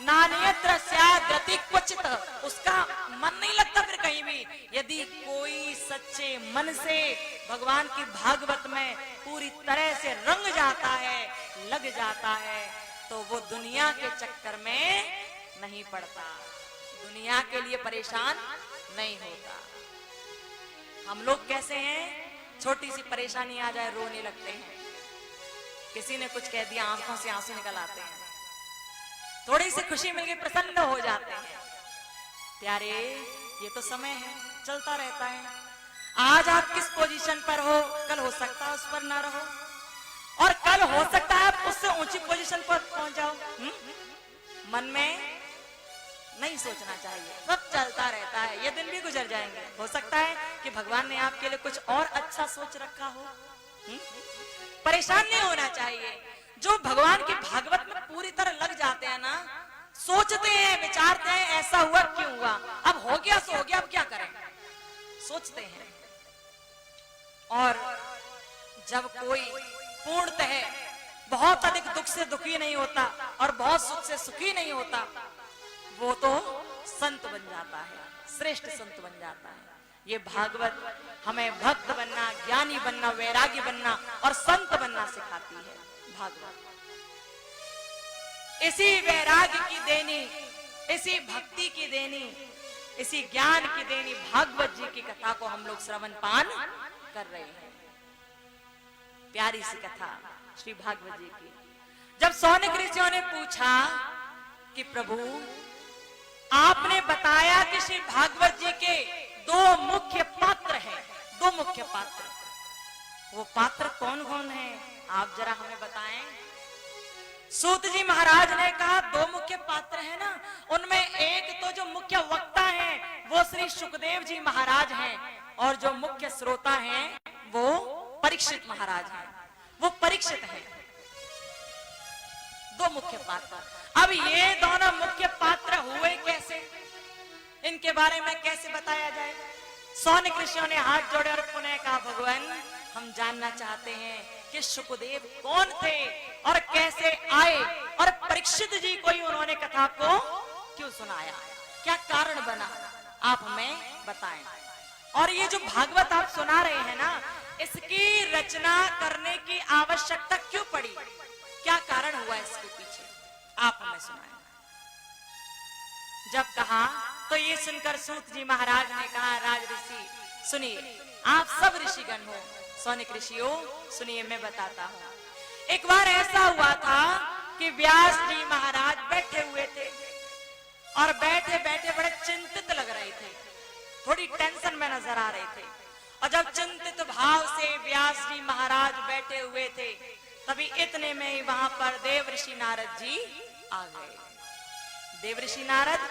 नान्यत्र स्याद्रति क्वचित, उसका मन नहीं लगता फिर कहीं भी। यदि कोई सच्चे मन से भगवान की भागवत में पूरी तरह से रंग जाता है, लग जाता है, तो वो दुनिया के चक्कर में नहीं पड़ता, दुनिया के लिए परेशान नहीं होता। हम लोग कैसे हैं? छोटी सी परेशानी आ जाए रोने लगते हैं, किसी ने कुछ कह दिया आंखों से आंसू निकल आते हैं, थोड़ी सी खुशी मिल गई प्रसन्न हो जाते हैं। प्यारे, ये तो समय है, चलता रहता है। आज आप किस पोजीशन पर हो, कल हो सकता है उस पर ना रहो, और कल हो सकता है आप उससे ऊंची पोजीशन पर पहुंच जाओ। मन में नहीं सोचना चाहिए, सब चलता रहता है, ये दिन भी गुजर जाएंगे। हो सकता है कि भगवान ने आपके लिए कुछ और अच्छा सोच रखा हो। परेशान नहीं होना चाहिए। जो भगवान की भागवत में पूरी तरह लग जाते हैं ना, सोचते हैं, विचारते हैं, ऐसा हुआ क्यों हुआ, अब हो गया सो हो गया, अब क्या करें, सोचते हैं। और जब कोई पूर्णतः बहुत अधिक दुख से दुखी नहीं होता और बहुत सुख से सुखी नहीं होता, वो तो संत बन जाता है, श्रेष्ठ संत बन जाता है। ये भागवत हमें भक्त बनना, ज्ञानी बनना, वैरागी बनना और संत बनना सिखाती है भागवत। इसी वैराग्य की देनी, इसी भक्ति की देनी, इसी ज्ञान की देनी भागवत जी की कथा को हम लोग श्रवण पान कर रहे हैं। प्यारी सी कथा श्री भागवत जी की। जब सौनक ऋषियों ने पूछा कि प्रभु आपने बताया कि श्री भागवत जी के दो मुख्य पात्र हैं, दो मुख्य पात्र, वो पात्र कौन कौन है आप जरा हमें बताएं। सूत जी महाराज ने कहा दो मुख्य पात्र है ना, उनमें एक तो जो मुख्य वक्ता है वो श्री सुखदेव जी महाराज हैं, और जो मुख्य श्रोता हैं वो परीक्षित महाराज हैं, वो परीक्षित हैं। दो मुख्य पात्र। अब ये दोनों मुख्य पात्र हुए कैसे, इनके बारे में कैसे बताया जाए। सौनक ऋषियों ने हाथ जोड़े और पुनः कहा भगवान हम जानना चाहते हैं कि सुखदेव कौन थे और कैसे आए, और परीक्षित जी को ही उन्होंने कथा को क्यों सुनाया, क्या कारण बना, आप हमें बताएं। और ये जो भागवत आप सुना रहे हैं ना, इसकी रचना करने की आवश्यकता क्यों पड़ी, क्या कारण हुआ इसके पीछे, आप हमें सुनाएं। जब कहा तो ये सुनकर सूत जी महाराज ने कहा राज ऋषि सुनिए, आप सब ऋषिगण हो, सौनक ऋषियों सुनिए मैं बताता हूँ। एक बार ऐसा हुआ था कि व्यास जी महाराज बैठे हुए थे और बैठे बैठे बड़े चिंतित लग रहे थे, थोड़ी टेंशन में नजर आ रहे थे। और जब चिंतित भाव से व्यास जी महाराज बैठे हुए थे, तभी इतने में ही वहां पर देव ऋषि नारद जी आ गए। देव ऋषि नारद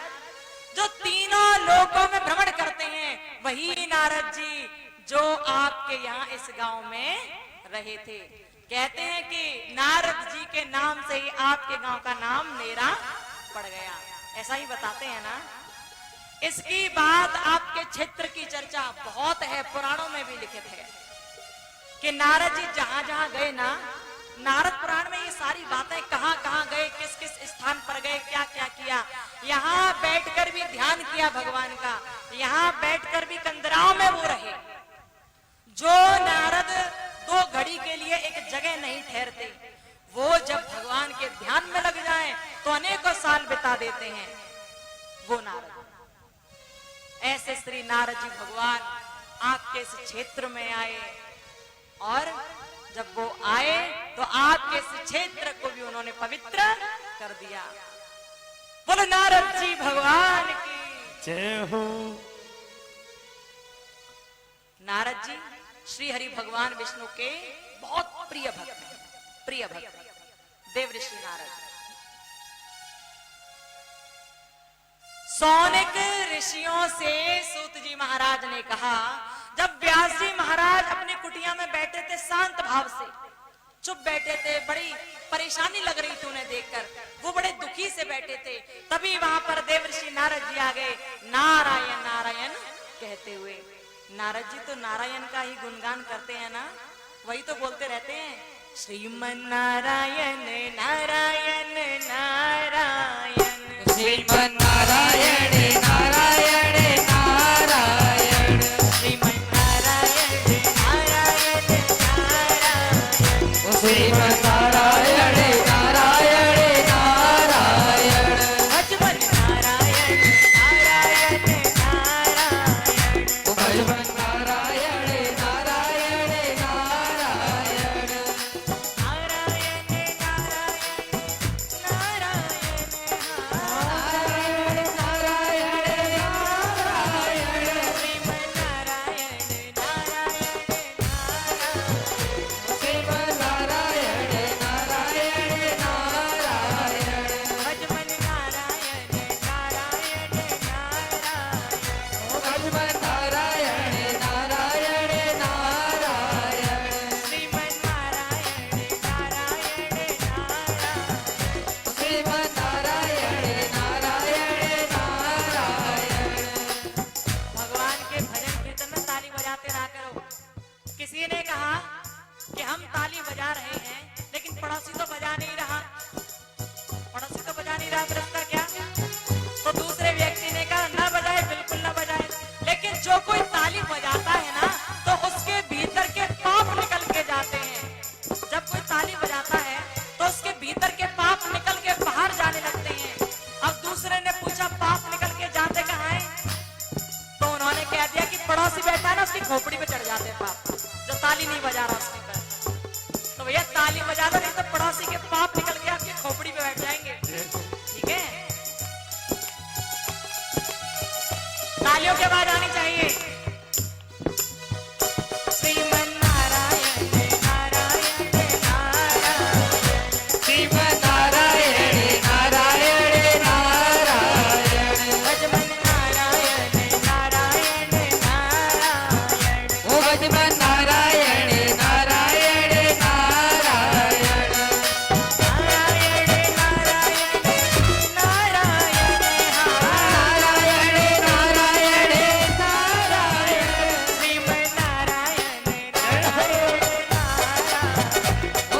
जो तीनों लोकों में भ्रमण करते हैं, वही नारद जी जो आपके यहाँ इस गांव में रहे थे। कहते हैं कि नारद जी के नाम से ही आपके गांव का नाम नेरा पड़ गया, ऐसा ही बताते हैं ना। इसकी बात आपके क्षेत्र की चर्चा बहुत है, पुराणों में भी लिखित है कि नारद जी जहां जहां गए ना, नारद पुराण में ये सारी बातें कहाँ कहाँ गए, किस किस स्थान पर गए, क्या क्या किया, यहाँ बैठकर भी ध्यान किया भगवान का, यहाँ बैठकर भी कंदराओं में वो रहे। जो नारद 2 घड़ी के लिए एक जगह नहीं ठहरते, वो जब भगवान के ध्यान में लग जाएं तो अनेकों साल बिता देते हैं, वो नारद। ऐसे श्री नारद जी भगवान आपके इस क्षेत्र में आए, और जब वो आए तो आपके इस क्षेत्र को भी उन्होंने पवित्र कर दिया। बोलो नारद जी भगवान की जय हो। नारद जी श्री हरि भगवान विष्णु के बहुत प्रिय भक्त हैं, प्रिय भक्त देव ऋषि नारद। सौनक ऋषियों से सूत जी महाराज ने कहा, जब व्यास जी महाराज अपनी कुटिया में बैठे थे शांत भाव से, चुप बैठे थे, बड़ी परेशानी लग रही थी उन्हें देखकर, वो बड़े दुखी से बैठे थे, तभी वहां पर देव ऋषि नारद जी आ गए, नारायण नारायण कहते हुए। नारद जी तो नारायण का ही गुणगान करते हैं ना, वही तो बोलते रहते हैं, श्रीमन नारायण नारायण नारायण, श्रीमन नारायण नारायण नारायण, श्रीमन नारायण नारायण नारायण, श्रीमन नारायण नारायण नारायण, भजमन नारायण नारायण नारायण, भजमन नारायण नारायण नारायण, नारायण नारायण नारायण, नारायण नारायण, श्रीमन नारायण नारायण नारायण, श्रीमन नारायण नारायण नारायण, भजमन नारायण नारायण नारायण, भजमन नारायण नारायण नारायण, श्रीमन नारायण नारायण नारायण, श्रीमन नारायण नारायण नारायण। भगवान के भजन कीर्तन में ताली बजाते रहा करो। किसी ने कहा कि हम ताली बजा रहे हैं लेकिन पड़ोसी तो बजा नहीं रहा, पड़ोसी तो बजा नहीं रहा, फिर उसका क्या? तो दूसरे व्यक्ति ने कहा ना बजाए, बिल्कुल ना बजाए, लेकिन जो कोई ताली बजाता है ना तो उसके भीतर के पाप निकल के जाते हैं। जब कोई ताली बजाता है तो उसके भीतर के पाप निकल के बाहर जाने लगते हैं। अब दूसरे ने पूछा पाप निकल के जाते कहाँ हैं? तो उन्होंने कह दिया कि पड़ोसी बैठा है ना, उसकी खोपड़ी पे चढ़ जाते हैं पाप, जो ताली नहीं बजा रहा उसके पर। तो भैया ताली बजा दो, नहीं तो पड़ोसी के पाप निकल के आपकी खोपड़ी पे बैठ जाएंगे। ठीक है, तालियों की आवाज आनी चाहिए। श्रीमन नारायण नारायण नारायण, श्रीमन नारायण नारायण नारायण, भजमन नारायण नारायण नारायण, भजमन नारायण नारायण नारायण, नारायण नारायण नारायण, नारायण नारायण नारायण, श्रीमन नारायण नारायण नारायण,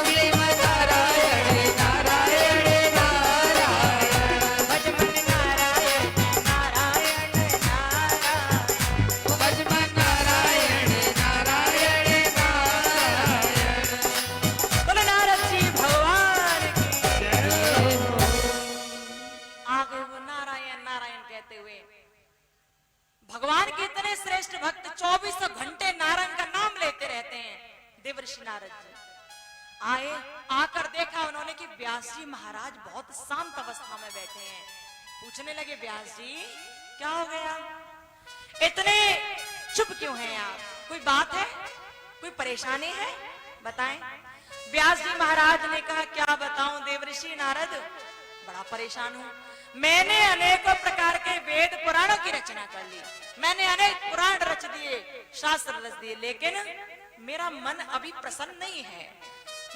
श्रीमन नारायण नारायण नारायण, भजमन नारायण नारायण नारायण, भजमन नारायण नारायण नारायण। बोलो नारद जी भगवान की। आगे वो नारायण नारायण कहते हुए भगवान के इतने श्रेष्ठ भक्त 24 घंटे नारायण का नाम लेते रहते हैं। देवर्षि नारद जी आए, आकर देखा उन्होंने कि व्यास जी महाराज बहुत शांत अवस्था में बैठे हैं। पूछने लगे, व्यास जी क्या हो गया, इतने चुप क्यों हैं आप, कोई बात है, कोई परेशानी है, बताएं। व्यास जी महाराज ने कहा, क्या बताऊं देवर्षि नारद, बड़ा परेशान हूं। मैंने अनेकों प्रकार के वेद पुराणों की रचना कर ली, मैंने अनेक पुराण रच दिए, शास्त्र रच दिए, लेकिन मेरा मन अभी प्रसन्न नहीं है।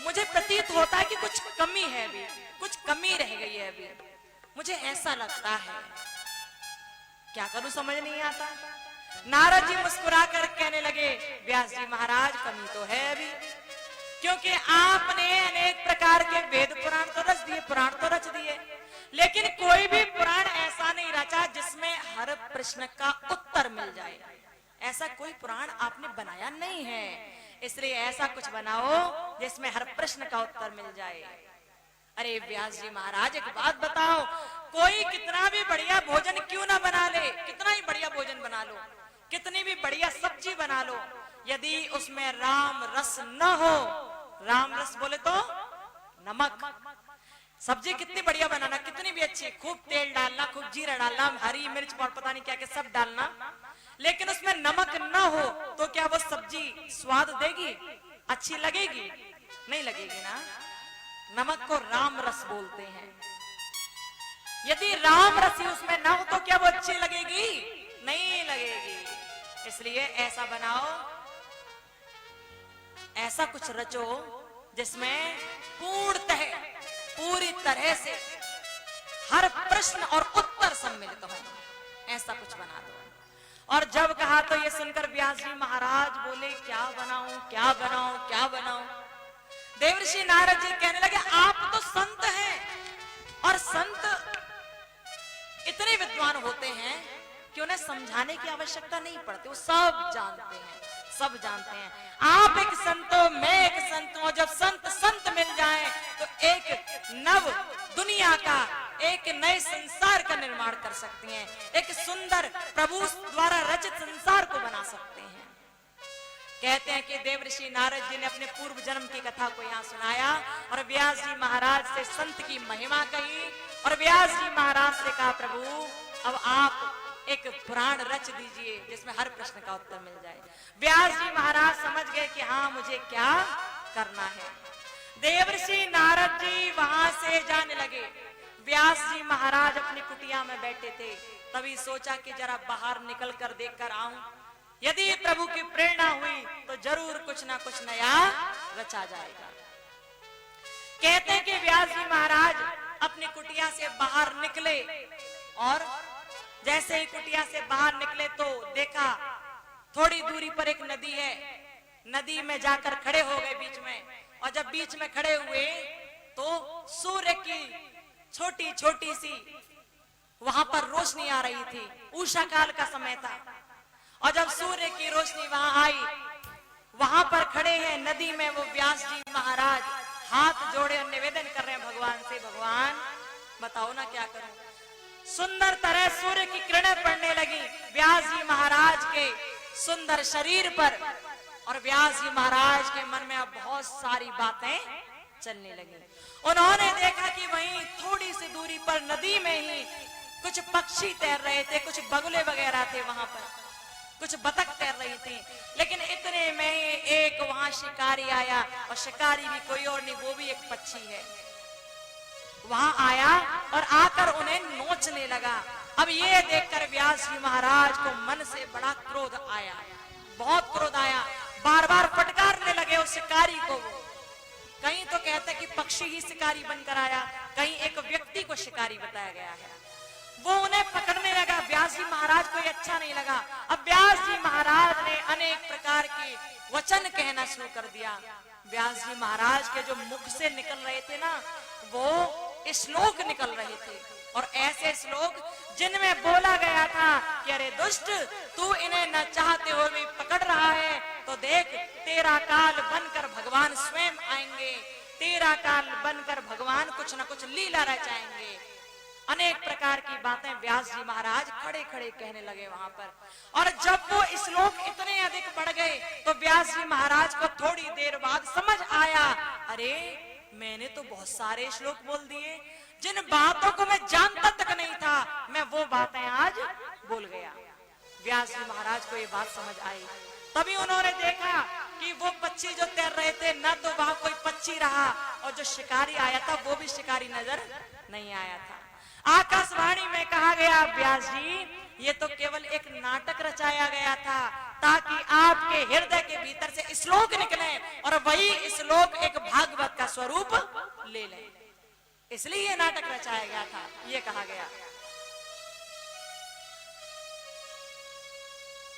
मुझे प्रतीत होता है कि कुछ कमी है, अभी कुछ कमी रह गई है, अभी मुझे ऐसा लगता है। क्या करूं समझ नहीं आता। नारद जी मुस्कुराकर कहने लगे, व्यास जी महाराज कमी तो है अभी, क्योंकि आपने अनेक प्रकार के वेद पुराण तो रच दिए, पुराण तो रच दिए, लेकिन कोई भी पुराण ऐसा नहीं रचा जिसमें हर प्रश्न का उत्तर मिल जाए। ऐसा कोई पुराण आपने बनाया नहीं है, इसलिए ऐसा कुछ बनाओ जिसमें हर प्रश्न का उत्तर मिल जाए। अरे व्यास जी महाराज, एक बात बताओ, कोई कितना भी बढ़िया भोजन क्यों ना बना ले, कितना ही बढ़िया भोजन बना लो, कितनी भी बढ़िया सब्जी बना लो, यदि उसमें राम रस न हो, राम रस बोले तो नमक, सब्जी कितनी बढ़िया बनाना, कितनी भी अच्छी, खूब तेल डालना, खूब जीरा डालना, हरी मिर्च और पता नहीं क्या क्या सब डालना, लेकिन उसमें नमक न हो तो क्या वो सब्जी स्वाद देगी, अच्छी लगेगी? नहीं लगेगी ना। नमक को राम रस बोलते हैं। यदि राम रस ही उसमें ना हो तो क्या वो अच्छी लगेगी? नहीं लगेगी। इसलिए ऐसा बनाओ, ऐसा कुछ रचो जिसमें पूर्णतः पूरी तरह से हर प्रश्न और उत्तर सम्मिलित हो, ऐसा कुछ बना दो। और जब कहा तो ये सुनकर व्यास जी महाराज बोले, क्या बनाऊं, क्या बनाऊं, क्या बनाऊं? देवर्षि नारद जी कहने लगे, आप तो संत हैं, और संत इतने विद्वान होते हैं कि उन्हें समझाने की आवश्यकता नहीं पड़ती, वो सब जानते हैं, सब जानते हैं। आप एक संत हो, मैं एक संत हूं, जब संत संत मिल जाएं तो एक नव दुनिया का, एक नए संसार का निर्माण कर सकती हैं, एक सुंदर प्रभु द्वारा रचित संसार को बना सकते हैं। कहते हैं कि देवर्षि नारद जी ने अपने पूर्व जन्म की कथा को यहाँ सुनाया और व्यास जी महाराज से संत की महिमा कही, और व्यास जी महाराज से कहा, प्रभु अब आप एक पुराण रच दीजिए जिसमें हर प्रश्न का उत्तर मिल जाए। व्यास जी महाराज समझ गए कि हाँ, मुझे क्या करना है। देवर्षि नारद जी वहां से जाने लगे। व्यास जी महाराज अपनी कुटिया में बैठे थे, तभी सोचा कि जरा बाहर निकल कर देख कर आऊं, यदि प्रभु की प्रेरणा हुई तो जरूर कुछ ना कुछ नया रचा जाएगा। कहते हैं कि व्यास जी महाराज अपनी कुटिया से बाहर निकले, और जैसे ही कुटिया से बाहर निकले तो देखा थोड़ी दूरी पर एक नदी है, नदी में जाकर खड़े हो गए बीच में, और जब बीच में खड़े हुए तो सूर्य की छोटी छोटी सी वहां पर रोशनी आ रही थी, उषा काल का समय था, और जब सूर्य की रोशनी वहां आई, वहां पर खड़े हैं नदी में वो व्यास जी महाराज, हाथ जोड़े और निवेदन कर रहे हैं भगवान से, भगवान बताओ ना क्या करूं। सुंदर तरह सूर्य की किरणें पड़ने लगी व्यास जी महाराज के सुंदर शरीर पर, और व्यास जी महाराज के मन में अब बहुत सारी बातें चलने लगी। उन्होंने देखा कि वहीं थोड़ी सी दूरी पर नदी में ही कुछ पक्षी तैर रहे थे, कुछ बगुले वगैरह थे वहां पर, कुछ बतख तैर रही थी, लेकिन इतने में एक वहां शिकारी आया, और शिकारी भी कोई और नहीं, वो भी एक पक्षी है, वहां आया और आकर उन्हें नोचने लगा। अब ये देखकर व्यास जी महाराज को मन से बड़ा क्रोध आया, बहुत क्रोध आया, बार बार फटकारने लगे उस शिकारी को। कहीं तो कहते कि पक्षी ही शिकारी बनकर आया, कहीं एक व्यक्ति को शिकारी बताया गया है। वो उन्हें पकड़ने लगा, व्यास जी महाराज को ये अच्छा नहीं लगा। अब व्यास जी महाराज ने अनेक प्रकार के वचन कहना शुरू कर दिया। व्यास जी महाराज के जो मुख से निकल रहे थे ना, वो श्लोक निकल रहे थे, और ऐसे श्लोक जिनमें बोला गया था कि अरे दुष्ट, तू इन्हें न चाहते हुए भी पकड़ रहा है, तो देख तेरा काल बनकर भगवान स्वयं आएंगे, तेरा काल बनकर भगवान कुछ न कुछ लीला रचाएंगे। अनेक प्रकार की बातें व्यास जी महाराज खड़े खड़े कहने लगे वहां पर। और जब वो श्लोक इतने अधिक बढ़ गए तो व्यास जी महाराज को थोड़ी देर बाद समझ आया, अरे मैंने तो बहुत सारे श्लोक बोल दिए, जिन बातों को मैं जानता तक नहीं था, मैं वो बातें आज बोल गया। व्यास जी महाराज को ये बात समझ आई। तभी उन्होंने देखा कि वो पक्षी जो तैर रहे थे, न तो वहां कोई पक्षी रहा, और जो शिकारी आया था वो भी शिकारी नजर नहीं आया था। आकाशवाणी में कहा गया, व्यास जी ये तो केवल एक नाटक रचाया गया था, ताकि आपके हृदय के भीतर से श्लोक निकले और वही श्लोक एक भागवत का स्वरूप ले ले, इसलिए ये नाटक रचाया गया था, ये कहा गया।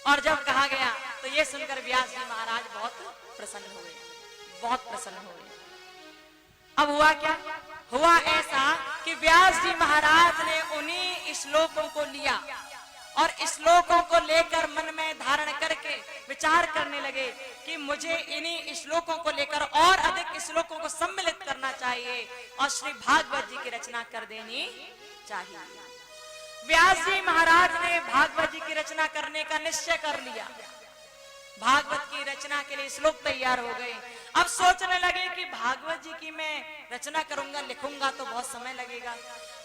और जब कहा गया तो ये सुनकर व्यास जी महाराज बहुत प्रसन्न हुए। बहुत प्रसन्न हुए। अब हुआ क्या? हुआ ऐसा कि व्यास जी महाराज ने उन्हीं श्लोकों को लिया और श्लोकों को लेकर मन में धारण करके विचार करने लगे कि मुझे इन्हीं श्लोकों को लेकर और अधिक श्लोकों को सम्मिलित करना चाहिए और श्री भागवत जी की रचना कर देनी चाहिए। व्यास जी महाराज ने भागवत जी की रचना करने का निश्चय कर लिया। भागवत की रचना के लिए श्लोक तैयार हो गए। अब सोचने लगे कि भागवत जी की मैं रचना करूंगा, लिखूंगा तो बहुत समय लगेगा,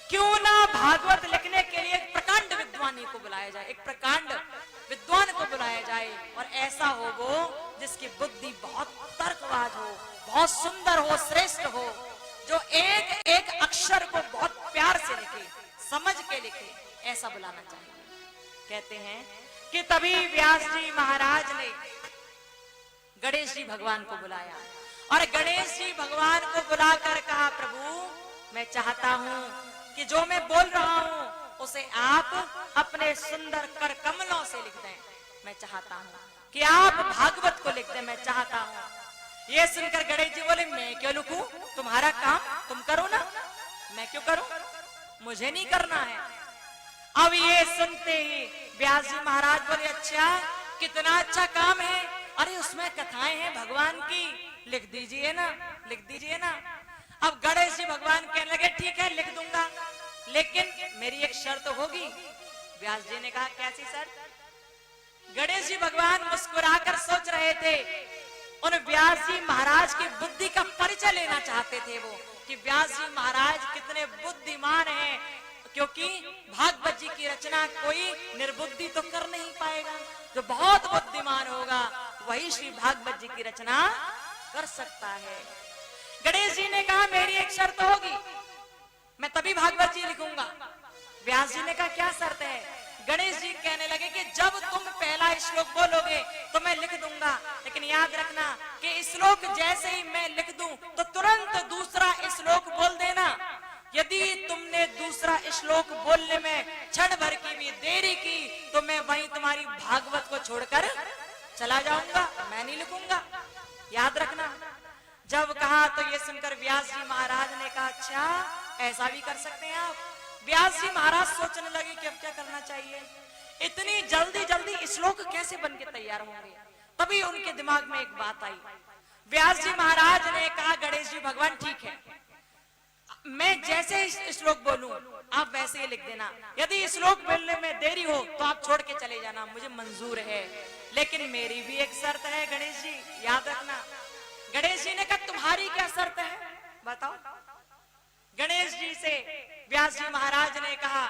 क्यों ना भागवत लिखने के लिए एक प्रकांड विद्वानी को बुलाया जाए, एक प्रकांड विद्वान को बुलाया जाए और ऐसा हो वो जिसकी बुद्धि बहुत तर्कवाज हो, बहुत सुंदर हो, श्रेष्ठ हो, जो एक एक अक्षर को बहुत प्यार से लिखे, समझ के लिखे, ऐसा बुलाना चाहिए। कहते हैं कि तभी व्यास जी महाराज ने गणेश जी भगवान को बुलाया और गणेश जी भगवान को बुलाकर कहा, प्रभु मैं चाहता हूं कि जो मैं बोल रहा हूं उसे आप अपने सुंदर कर कमलों से लिख दें। मैं चाहता हूं कि आप भागवत को लिख दें, मैं चाहता हूं। ये सुनकर गणेश जी बोले, मैं क्यों लिखूं? तुम्हारा काम तुम करो ना, मैं क्यों करूं? मुझे नहीं करना है। अब ये सुनते ही व्यास जी महाराज बोले, अच्छा कितना अच्छा काम है, अरे उसमें कथाएं हैं भगवान की, लिख दीजिए ना, लिख दीजिए ना। अब गणेश जी भगवान कहने लगे, ठीक है लिख दूंगा, लेकिन मेरी एक शर्त होगी। व्यास जी ने कहा, कैसी शर्त? गणेश जी भगवान मुस्कुराकर सोच रहे थे, उन व्यास जी महाराज की बुद्धि का परिचय लेना चाहते थे वो, कि व्यास जी महाराज कितने बुद्धिमान हैं, क्योंकि भागवत जी की रचना कोई निर्बुद्धि तो कर नहीं पाएगा, जो बहुत बुद्धिमान होगा वही श्री भागवत जी की रचना कर सकता है। गणेश जी ने कहा, मेरी एक शर्त होगी, मैं तभी भागवत जी लिखूंगा। व्यास जी ने कहा, क्या शर्त है? गणेश जी कहने लगे कि जब तुम पहला श्लोक बोलोगे तो मैं लिख दूंगा, लेकिन याद रखना कि श्लोक जैसे ही मैं लिख दूं तो तुरंत दूसरा श्लोक बोल देना। यदि तुमने दूसरा श्लोक बोलने में क्षण भर की भी देरी की तो मैं वहीं तुम्हारी भागवत को छोड़कर चला जाऊंगा, मैं नहीं लिखूंगा, याद रखना। जब कहा तो ये सुनकर व्यास जी महाराज ने कहा, अच्छा ऐसा भी कर सकते हैं आप। व्यास जी महाराज सोचने लगे कि अब क्या करना चाहिए, इतनी जल्दी जल्दी श्लोक कैसे बन के तैयार होंगे। तभी उनके दिमाग में एक बात आई। व्यास जी महाराज ने कहा, गणेश जी भगवान ठीक है, मैं जैसे ही श्लोक बोलूं आप वैसे ही लिख देना, यदि श्लोक बोलने में देरी हो तो आप छोड़ के चले जाना, मुझे मंजूर है, लेकिन मेरी भी एक शर्त है गणेश जी, याद रखना। गणेश जी ने कहा, तुम्हारी क्या शर्त है बताओ? गणेश जी से व्यास जी महाराज ने कहा,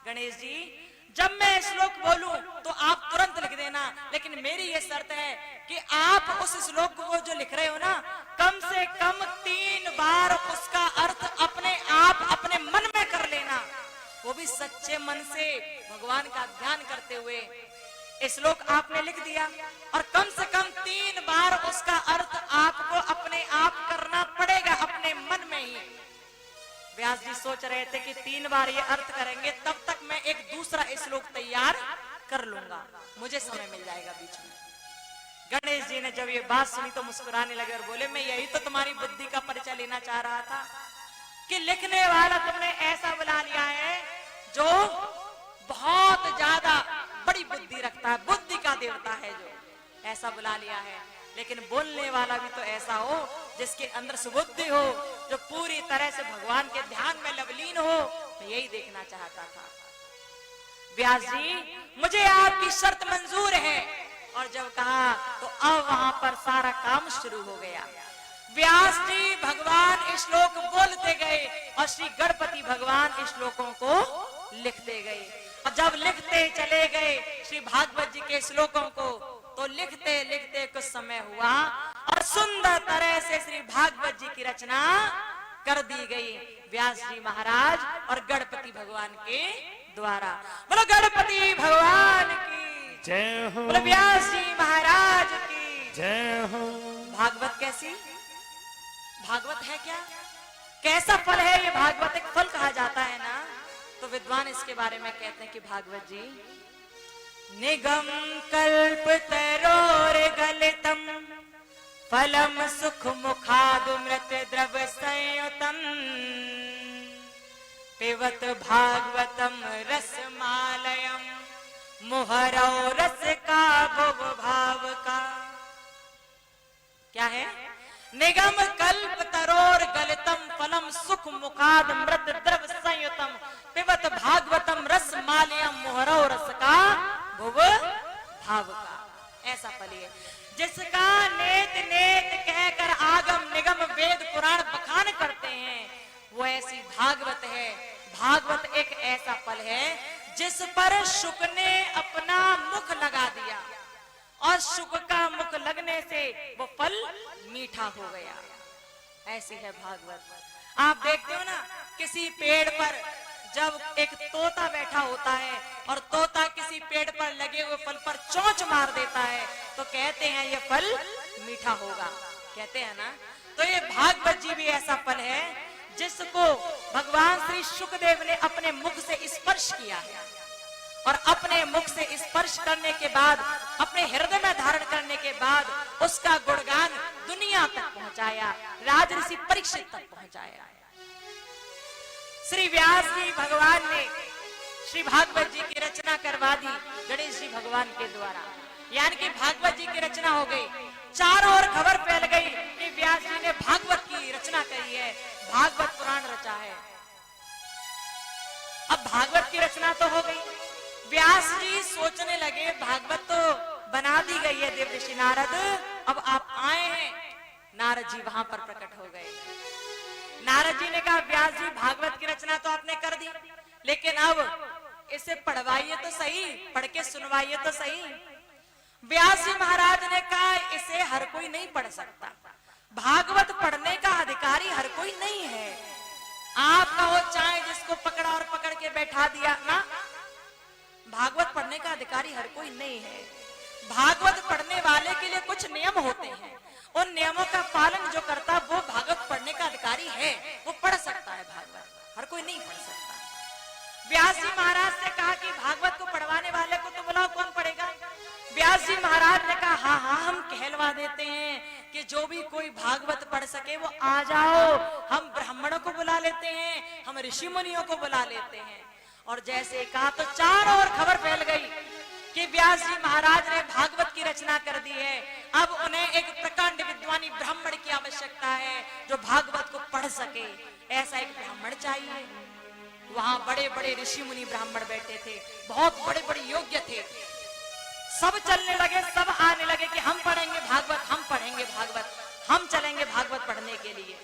गणेश जी जब मैं श्लोक बोलूं तो आप तुरंत लिख देना, लेकिन मेरी ये शर्त है कि आप उस श्लोक को जो लिख रहे हो ना, कम से कम 3 बार उसका अर्थ अपने आप अपने मन में कर लेना, वो भी सच्चे मन से भगवान का ध्यान करते हुए। श्लोक आपने लिख दिया और कम से कम 3 बार उसका अर्थ आपको अपने आप करना पड़ेगा, अपने मन में ही। व्यास जी सोच रहे थे कि 3 बार ये अर्थ करेंगे तब तक मैं एक दूसरा श्लोक तैयार कर लूंगा, मुझे समय मिल जाएगा बीच में। गणेश जी ने जब ये बात सुनी तो मुस्कुराने लगे और बोले, मैं यही तो तुम्हारी बुद्धि का परिचय लेना चाह रहा था कि लिखने वाला तुमने ऐसा बुला लिया है जो बहुत ज्यादा बड़ी बुद्धि रखता है, बुद्धि का देवता है, जो ऐसा बुला लिया है। लेकिन बोलने वाला भी तो ऐसा हो जिसके अंदर सुबुद्धि हो, जो पूरी तरह से भगवान के ध्यान में लवलीन हो। मैं यही देखना चाहता था। व्यास जी मुझे आपकी शर्त मंजूर है। और जब कहा तो अब वहां पर सारा काम शुरू हो गया। व्यास जी भगवान श्लोक बोलते गए और श्री गणपति भगवान श्लोकों को लिखते गए। और जब लिखते चले गए श्री भागवत जी के श्लोकों को, तो लिखते लिखते कुछ समय हुआ और सुंदर तरह से श्री भागवत जी की रचना कर दी गई व्यास जी महाराज और गणपति भगवान के द्वारा। बोलो गणपति भगवान की जय हो, बोलो व्यास जी महाराज की जय हो। भागवत कैसी? भागवत है क्या? कैसा फल है ये? भागवत एक फल कहा जाता है ना। तो विद्वान इसके बारे में कहते हैं कि भागवत जी निगम कल्प तरोर गलितम फलम सुख मुखादुमृत द्रव संयुतम पिबत भागवतम रसमालयम मुहरौ रस का भुव भाव का। क्या है? निगम कल्प तरोर गलितम फलम सुख मुखाद मृत द्रव संयुतम पिबत भागवतम रस मालयम मुहरौ रस का भुव भाव का। ऐसा फल है जिसका नेत नेत कहकर आगम निगम वेद पुराण बखान करते हैं, वो ऐसी भागवत है। भागवत एक ऐसा फल है जिस पर शुक ने अपना मुख लगा दिया और शुक का मुख लगने से वो फल मीठा हो गया। ऐसी है भागवत। आप देखते हो ना, किसी पेड़ पर जब एक तोता बैठा होता है और तोता किसी पेड़ पर लगे हुए फल पर चोंच मार देता है तो कहते हैं ये फल मीठा होगा, कहते हैं ना। तो ये भागवत जी भी ऐसा फल है जिसको भगवान श्री शुकदेव ने अपने मुख से स्पर्श किया है और अपने मुख से स्पर्श करने के बाद अपने हृदय में धारण करने के बाद उसका गुणगान दुनिया तक पहुंचाया, राजऋषि परीक्षित तक पहुंचाया। श्री व्यास जी भगवान ने श्री भागवत जी की रचना करवा दी गणेश जी भगवान के द्वारा, यानी कि भागवत जी की रचना हो गई। चारों ओर खबर फैल गई कि व्यास जी ने भागवत की रचना करी है, भागवत पुराण रचा है। अब भागवत की रचना तो हो गई, व्यास जी सोचने लगे भागवत तो बना दी गई है देव ऋषि नारद, अब आप आए हैं। नारद जी वहां पर प्रकट हो गए। नारद जी ने कहा व्यास जी भागवत की रचना तो आपने कर दी, लेकिन अब इसे पढ़वाइए तो सही, पढ़ के सुनवाइए तो सही। व्यास जी महाराज ने कहा इसे हर कोई नहीं पढ़ सकता, भागवत पढ़ने का अधिकारी हर कोई नहीं है। आप कहो चाहे जिसको पकड़ा और पकड़ के बैठा दिया ना, भागवत पढ़ने का अधिकारी हर कोई नहीं है। भागवत पढ़ने वाले के लिए कुछ नियम होते हैं, उन नियमों का पालन जो करता वो भागवत पढ़ने का अधिकारी है, वो पढ़ सकता है भागवत, हर कोई नहीं पढ़ सकता। व्यास जी महाराज से कहा कि भागवत को पढ़वाने वाले को तो बुलाओ, कौन पढ़ेगा? व्यास जी महाराज ने कहा हाँ हाँ हम कहलवा देते हैं कि जो भी कोई भागवत पढ़ सके वो आ जाओ, हम ब्राह्मणों को बुला लेते हैं, हम ऋषि मुनियों को बुला लेते हैं। और जैसे कहा तो चारों ओर खबर फैल गई कि व्यास जी महाराज ने भागवत की रचना कर दी है। अब उन्हें एक प्रकांड विद्वानी ब्राह्मण की आवश्यकता है जो भागवत को पढ़ सके, ऐसा एक ब्राह्मण चाहिए। वहां बड़े बड़े ऋषि मुनि ब्राह्मण बैठे थे, बहुत बड़े बड़े योग्य थे। सब चलने लगे, सब आने लगे कि हम पढ़ेंगे भागवत, हम पढ़ेंगे भागवत, हम चलेंगे भागवत पढ़ने के लिए।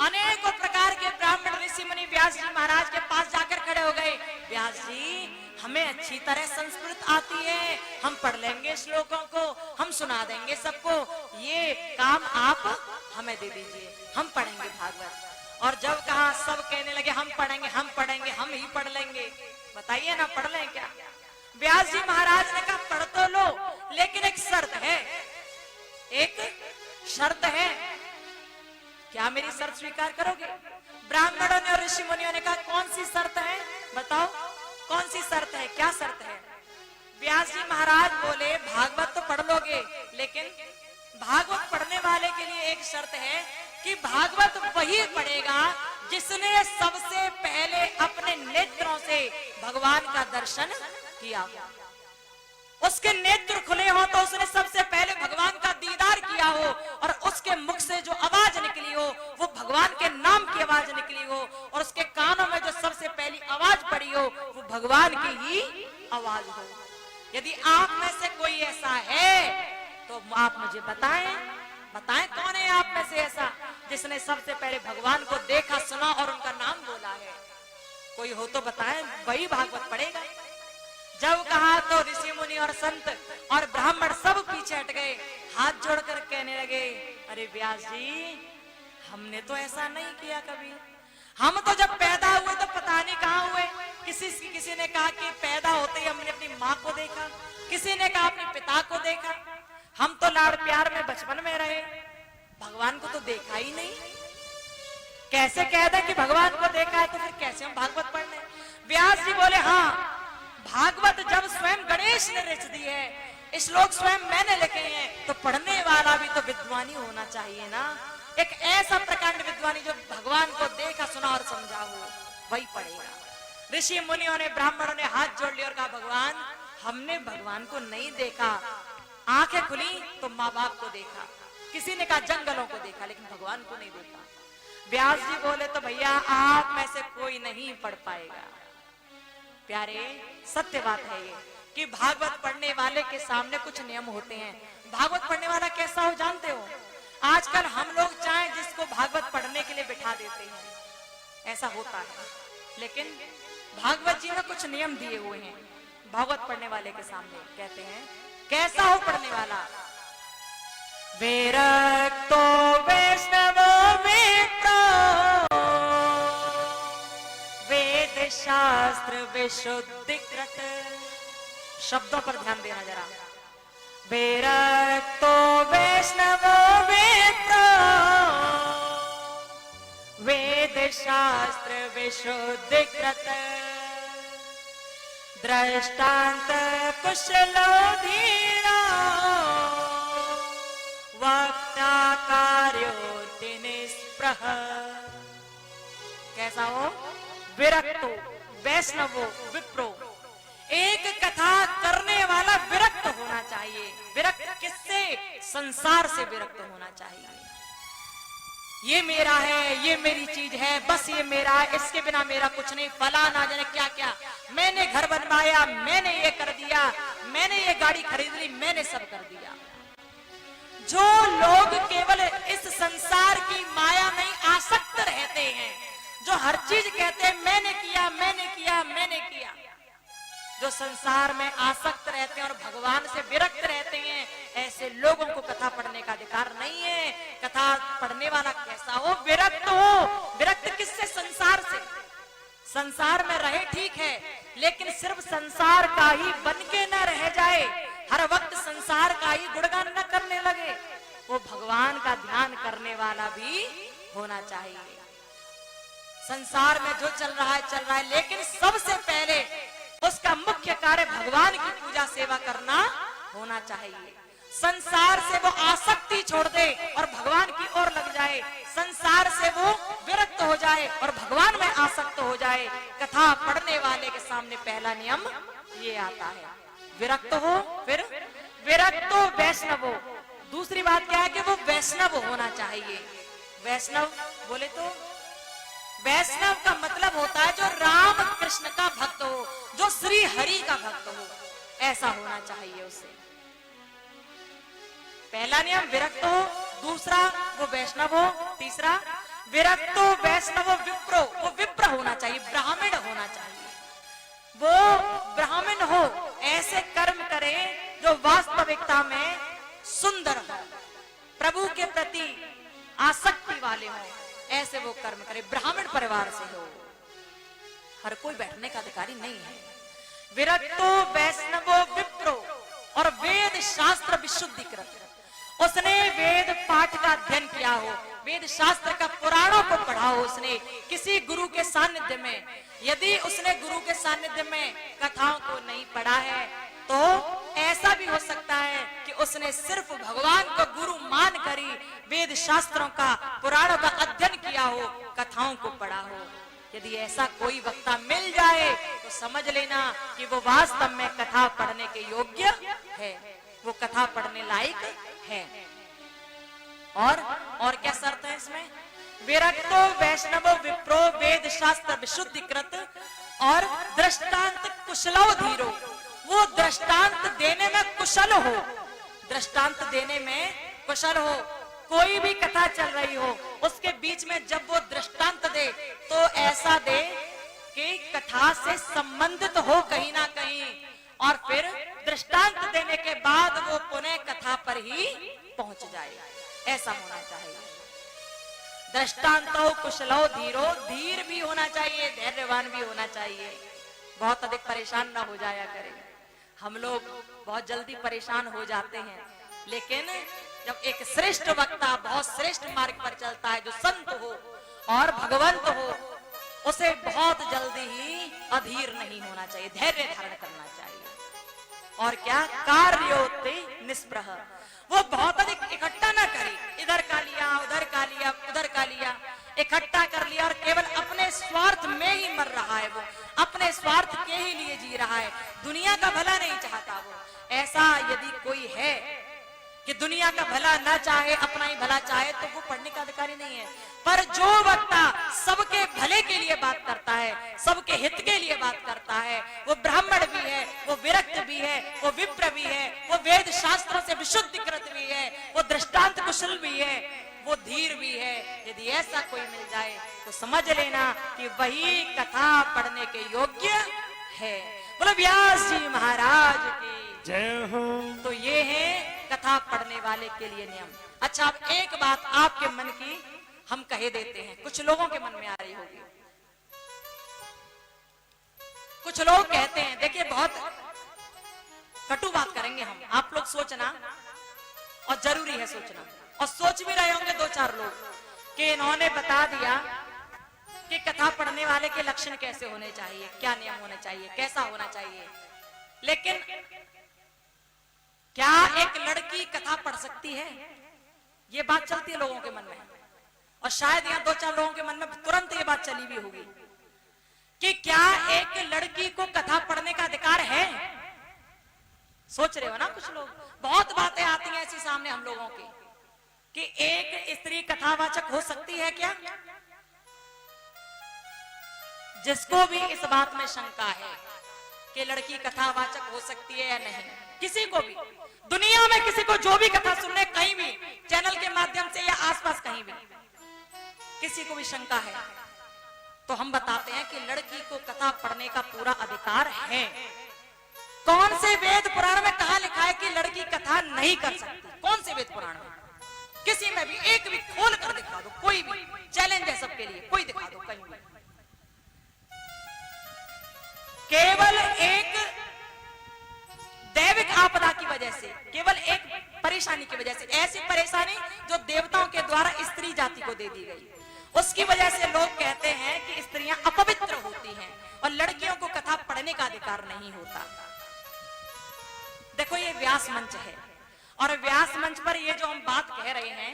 अनेकों प्रकार के ब्राह्मण ऋषि मुनि व्यास जी महाराज के पास जाकर खड़े हो गए। व्यास जी हमें अच्छी तरह संस्कृत आती है, हम पढ़ लेंगे श्लोकों को, हम सुना देंगे सबको, ये काम आप हमें दे दीजिए, हम पढ़ेंगे भागवत। और जब कहा सब कहने लगे हम पढ़ेंगे, हम पढ़ेंगे, हम ही पढ़ लेंगे। बताइए ना पढ़ लें क्या? व्यास जी महाराज ने कहा पढ़ तो लो, लेकिन एक शर्त है, एक शर्त है, क्या मेरी शर्त स्वीकार करोगे? ब्राह्मणों ने और ऋषि मुनियों ने कहा कौन सी शर्त है, बताओ कौन सी शर्त है, क्या शर्त है? व्यास जी महाराज बोले भागवत तो पढ़ लोगे, लेकिन भागवत पढ़ने वाले के लिए एक शर्त है कि भागवत वही पढ़ेगा जिसने सबसे पहले अपने नेत्रों से भगवान का दर्शन किया हो, उसके नेत्र खुले हो तो उसने सबसे पहले भगवान का दीदार किया हो और उसके मुख से जो आवाज निकली हो वो भगवान के नाम की आवाज निकली हो और उसके कानों में जो सबसे पहली आवाज पड़ी हो वो भगवान की ही आवाज हो। यदि आप में से कोई ऐसा है तो आप मुझे बताएं, बताएं कौन है आप में से ऐसा जिसने सबसे पहले भगवान को देखा, सुना और उनका नाम बोला है? कोई हो तो बताएं, वही भागवत पढ़ेगा। जब कहा तो ऋषि मुनि और संत और ब्राह्मण सब पीछे हट गए, हाथ जोड़कर कहने लगे अरे व्यास जी हमने तो ऐसा नहीं किया कभी, हम तो जब पैदा हुए तो पता नहीं कहाँ हुए। किसी ने कहा कि पैदा होते ही हमने अपनी माँ को देखा, किसी ने कहा अपने पिता को देखा, हम तो लाड़ प्यार में बचपन में रहे, भगवान को तो देखा ही नहीं। कैसे कह दे कि भगवान को देखा है तो फिर कैसे हम भागवत पढ़ने? व्यास जी बोले हाँ भागवत जब स्वयं गणेश ने रच दी है श्लोक स्वयं मैंने लिखे हैं, तो पढ़ने वाला भी तो विद्वानी होना चाहिए ना। एक ऐसा प्रकांड विद्वानी जो भगवान को देखा सुना और समझा हो, वही पढ़ेगा। ऋषि मुनियों ने, ब्राह्मणों ने हाथ जोड़ लिया और कहा भगवान हमने भगवान को नहीं देखा। आंखें खुली तो माँ बाप को देखा, किसी ने कहा जंगलों को देखा, लेकिन भगवान को नहीं देखा। व्यास जी बोले तो भैया आप में से कोई नहीं पढ़ पाएगा। प्यारे सत्य बात है ये कि भागवत पढ़ने वाले के सामने कुछ नियम होते हैं। भागवत पढ़ने वाला कैसा हो जानते हो? आजकल हम लोग चाहे जिसको भागवत पढ़ने के लिए बिठा देते हैं, ऐसा होता है, लेकिन भागवत जी ने कुछ नियम दिए हुए हैं भागवत पढ़ने वाले के सामने। कहते हैं कैसा हो पढ़ने वाला? विरक्तो वैष्णवो विप्रो वेद शास्त्र विशुद्धिकृत। शब्दों पर ध्यान देना जरा। विरक्तो वैष्णवो विप्रो वेद शास्त्र विशुद्धिकृत दृष्टांत कुशलो धीरो वक्ता कार्योति निस्पृह। कैसा हो? विरक्तो वैष्णवो विप्रो, एक कथा करने वाला विरक्त होना चाहिए। विरक्त किससे? संसार से विरक्त होना चाहिए। ये मेरा है, ये मेरी चीज है, बस ये मेरा है, इसके बिना मेरा कुछ नहीं, फला ना जाने क्या क्या, मैंने घर बनवाया, मैंने ये कर दिया, मैंने ये गाड़ी खरीद ली, मैंने सब कर दिया। जो लोग केवल इस संसार की माया में आसक्त रहते हैं, जो हर चीज कहते हैं मैंने किया मैंने किया मैंने किया, जो संसार में आसक्त रहते हैं और भगवान से विरक्त रहते हैं, ऐसे लोगों को कथा पढ़ने का अधिकार नहीं है। कथा पढ़ने वाला कैसा हो? विरक्त हो। विरक्त किससे? संसार से। संसार में रहे ठीक है, लेकिन सिर्फ संसार का ही बन के न रह जाए, हर वक्त संसार का ही गुणगान न करने लगे, वो भगवान का ध्यान करने वाला भी होना चाहिए। संसार में जो चल रहा है, लेकिन सबसे पहले उसका मुख्य कार्य भगवान की पूजा सेवा करना होना चाहिए। संसार से वो आसक्ति छोड़ दे और भगवान की ओर लग जाए, संसार से वो विरक्त हो जाए और भगवान में आसक्त हो जाए। कथा पढ़ने वाले के सामने पहला नियम ये आता है, विरक्त हो। फिर विरक्तो वैष्णवो, दूसरी बात क्या है कि वो वैष्णव होना चाहिए। वैष्णव बोले तो वैष्णव का मतलब होता है जो राम कृष्ण का भक्त हो, जो श्री हरि का भक्त हो, ऐसा होना चाहिए उसे। पहला नियम विरक्त हो, दूसरा वो वैष्णव हो, तीसरा विरक्तो वैष्णव विप्रो, वो विप्र होना चाहिए, ब्राह्मण होना चाहिए। वो ब्राह्मण हो, ऐसे कर्म करे जो वास्तविकता में सुंदर हो, प्रभु के प्रति आसक्ति वाले हो, ऐसे वो कर्म करे, ब्राह्मण परिवार से हो। हर कोई बैठने का अधिकारी नहीं है। विरक्तो वैष्णवो विप्रो और वेद शास्त्र विशुद्धिकृत, उसने वेद पाठ का अध्ययन किया हो, वेद शास्त्र का पुराणों को पढ़ा हो उसने किसी गुरु के सानिध्य में। यदि उसने गुरु के सानिध्य में कथाओं को नहीं पढ़ा है, तो ऐसा भी हो सकता है कि उसने सिर्फ भगवान को गुरु मान कर ही वेद शास्त्रों का, पुराणों का अध्ययन किया हो, कथाओं को पढ़ा हो। यदि ऐसा कोई वक्ता मिल जाए तो समझ लेना कि वो वास्तव में कथा पढ़ने के योग्य है, वो कथा पढ़ने लायक है। और क्या शर्त है इसमें? विरक्तो वैष्णवो विप्रो वेद शास्त्र विशुद्धिकृत और दृष्टांत कुशलो धीरो, वो दृष्टांत देने में कुशल हो, दृष्टांत देने में कुशल हो। कोई भी कथा चल रही हो, उसके बीच में जब वो दृष्टांत दे तो ऐसा दे कि कथा से संबंधित हो कहीं ना कहीं, और फिर दृष्टांत देने के बाद वो पुनः कथा पर ही पहुंच जाए, ऐसा होना चाहिए। दृष्टांतो कुशलो धीरो, धीर भी होना चाहिए, धैर्यवान भी होना चाहिए, बहुत अधिक परेशान ना हो जाया करे। हम लोग बहुत जल्दी परेशान हो जाते हैं, लेकिन जब एक श्रेष्ठ वक्ता बहुत श्रेष्ठ मार्ग पर चलता है, जो संत हो और भगवंत हो, उसे बहुत जल्दी ही अधीर नहीं होना चाहिए, धैर्य धारण करना चाहिए। और क्या कार्योते निस्पृह, वो बहुत अधिक इकट्ठा ना करे, इधर का लिया उधर का लिया उधर का लिया, इकट्ठा कर लिया और केवल अपने स्वार्थ में ही मर रहा है, वो अपने स्वार्थ के ही लिए जी रहा है, दुनिया का भला नहीं चाहता वो। ऐसा यदि कोई है कि दुनिया का भला ना चाहे, अपना ही भला चाहे, तो वो पढ़ने का अधिकारी नहीं है। पर जो वक्ता सबके भले के लिए बात करता है, सबके हित के लिए बात करता है, वो ब्राह्मण भी है, वो विरक्त भी है, वो विप्र भी है, वो वेद शास्त्रों से विशुद्धिकृत भी है, वो दृष्टांत कुशल भी है, वो धीर भी है। यदि ऐसा कोई मिल जाए तो समझ लेना कि वही कथा पढ़ने के योग्य है। बोलो व्यास जी महाराज की जय हो। तो ये है कथा पढ़ने वाले के लिए नियम। अच्छा, अब एक बात आपके मन की हम कहे देते हैं, कुछ लोगों के मन में आ रही होगी। कुछ लोग कहते हैं, देखिए बहुत कटु बात करेंगे हम, आप लोग सोचना, और जरूरी है सोचना, और सोच भी रहे होंगे दो चार लोग कि इन्होंने बता दिया कि कथा पढ़ने वाले के लक्षण कैसे होने चाहिए, क्या नियम होने चाहिए, कैसा होना चाहिए। लेकिन क्या एक लड़की कथा पढ़ सकती है? ये बात चलती है लोगों के मन में, और शायद यहाँ दो चार लोगों के मन में तुरंत ये बात चली भी होगी कि क्या एक लड़की को कथा पढ़ने का अधिकार है? सोच रहे हो ना कुछ लोग। बहुत बातें आती हैं ऐसी सामने हम लोगों की कि एक स्त्री कथावाचक हो सकती है क्या? जिसको भी इस बात में शंका है कि लड़की कथावाचक हो सकती है या नहीं, किसी को भी दुनिया में किसी को जो भी कथा सुनने कहीं भी चैनल के माध्यम से या आसपास कहीं भी किसी को भी शंका है, तो हम बताते हैं कि लड़की को कथा पढ़ने का पूरा अधिकार है। कौन से वेद पुराण में कहा लिखा है कि लड़की कथा नहीं कर सकती? कौन से वेद पुराण में? किसी में भी एक भी खोल कर दिखा दो, कोई भी चैलेंज है सबके लिए, कोई दिखा दो कहीं भी। केवल एक दैविक आपदा की वजह से, केवल एक परेशानी की वजह से, ऐसी परेशानी जो देवताओं के द्वारा स्त्री जाति को दे दी गई, उसकी वजह से लोग कहते हैं कि स्त्रियां अपवित्र होती हैं और लड़कियों को कथा पढ़ने का अधिकार नहीं होता। देखो ये व्यास मंच है, और व्यास मंच पर ये जो हम बात कह रहे हैं,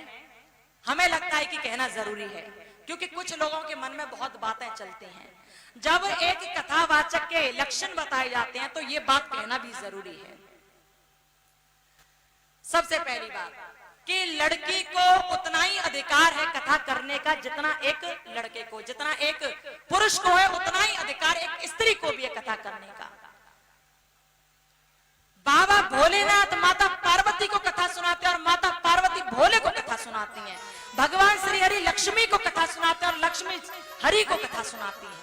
हमें लगता है कि कहना जरूरी है, क्योंकि कुछ लोगों के मन में बहुत बातें चलती हैं। जब एक कथावाचक के लक्षण बताए जाते हैं तो ये बात कहना भी जरूरी है। सबसे पहली बात कि लड़की को उतना ही अधिकार है कथा करने का जितना एक लड़के को, जितना एक पुरुष को है उतना ही अधिकार एक स्त्री को भी है कथा करने का। बाबा भोलेनाथ माता पार्वती को कथा सुनाते हैं और माता पार्वती भोले को कथा सुनाती हैं। भगवान श्री हरि लक्ष्मी को कथा सुनाते हैं और लक्ष्मी हरि को कथा सुनाती है।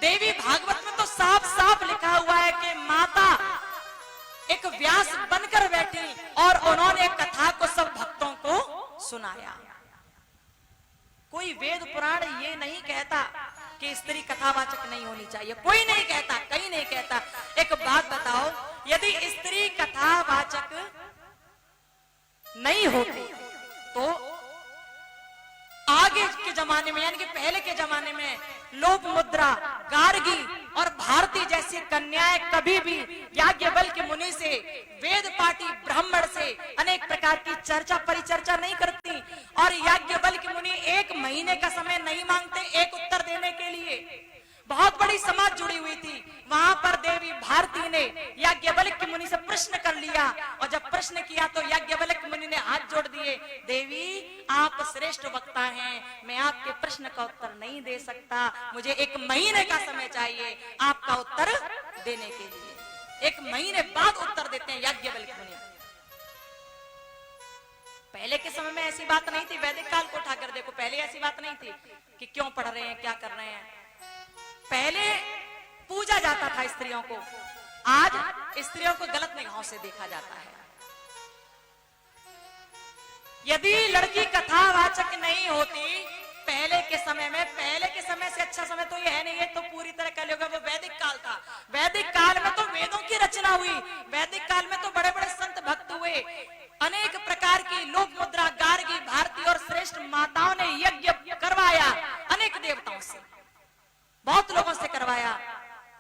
देवी भागवत में तो साफ साफ लिखा हुआ है कि माता एक व्यास बनकर बैठी और उन्होंने कथा को सब भक्तों को सुनाया। कोई वेद पुराण ये नहीं कहता कि स्त्री कथावाचक नहीं होनी चाहिए, कोई नहीं कहता, कहीं नहीं कहता। एक बात बताओ, यदि स्त्री कथावाचक नहीं होती तो आगे के जमाने में, यानी कि पहले के जमाने में लोपमुद्रा, गार्गी और भारती जैसी कन्याएं कभी भी याज्ञवल्क्य मुनि से, वेद पाठी ब्राह्मण से अनेक प्रकार की चर्चा परिचर्चा नहीं करती, और याज्ञवल्क्य मुनि एक महीने का समय नहीं मांगते एक उत्तर देने के लिए। बहुत बड़ी समाज जुड़ी हुई थी, वहां पर देवी भारती ने याज्ञवल्क्य मुनि से प्रश्न कर लिया, और जब प्रश्न किया तो याज्ञवल्क्य मुनि ने हाथ जोड़ दिए, देवी आप श्रेष्ठ वक्ता हैं, मैं आपके प्रश्न का उत्तर नहीं दे सकता, मुझे एक महीने का समय चाहिए आपका उत्तर देने के लिए। एक महीने बाद उत्तर देते हैं याज्ञवल्क्य मुनि। पहले के समय में ऐसी बात नहीं थी, वैदिक काल को उठाकर देखो, पहले ऐसी बात नहीं थी कि क्यों पढ़ रहे हैं, क्या कर रहे हैं। पहले पूजा जाता था स्त्रियों को, आज स्त्रियों को गलत निगाहों से देखा जाता है। यदि लड़की कथावाचक नहीं होती पहले के समय में, पहले के समय से अच्छा समय तो ये है नहीं, ये तो पूरी तरह कह लोगे वो वैदिक काल था। वैदिक काल में तो वेदों की रचना हुई, वैदिक काल में तो बड़े बड़े संत भक्त हुए, अनेक प्रकार की लोपमुद्रा, गार्गी, भारती और श्रेष्ठ माताओं ने यज्ञ करवाया, अनेक देवताओं से, बहुत लोगों से करवाया,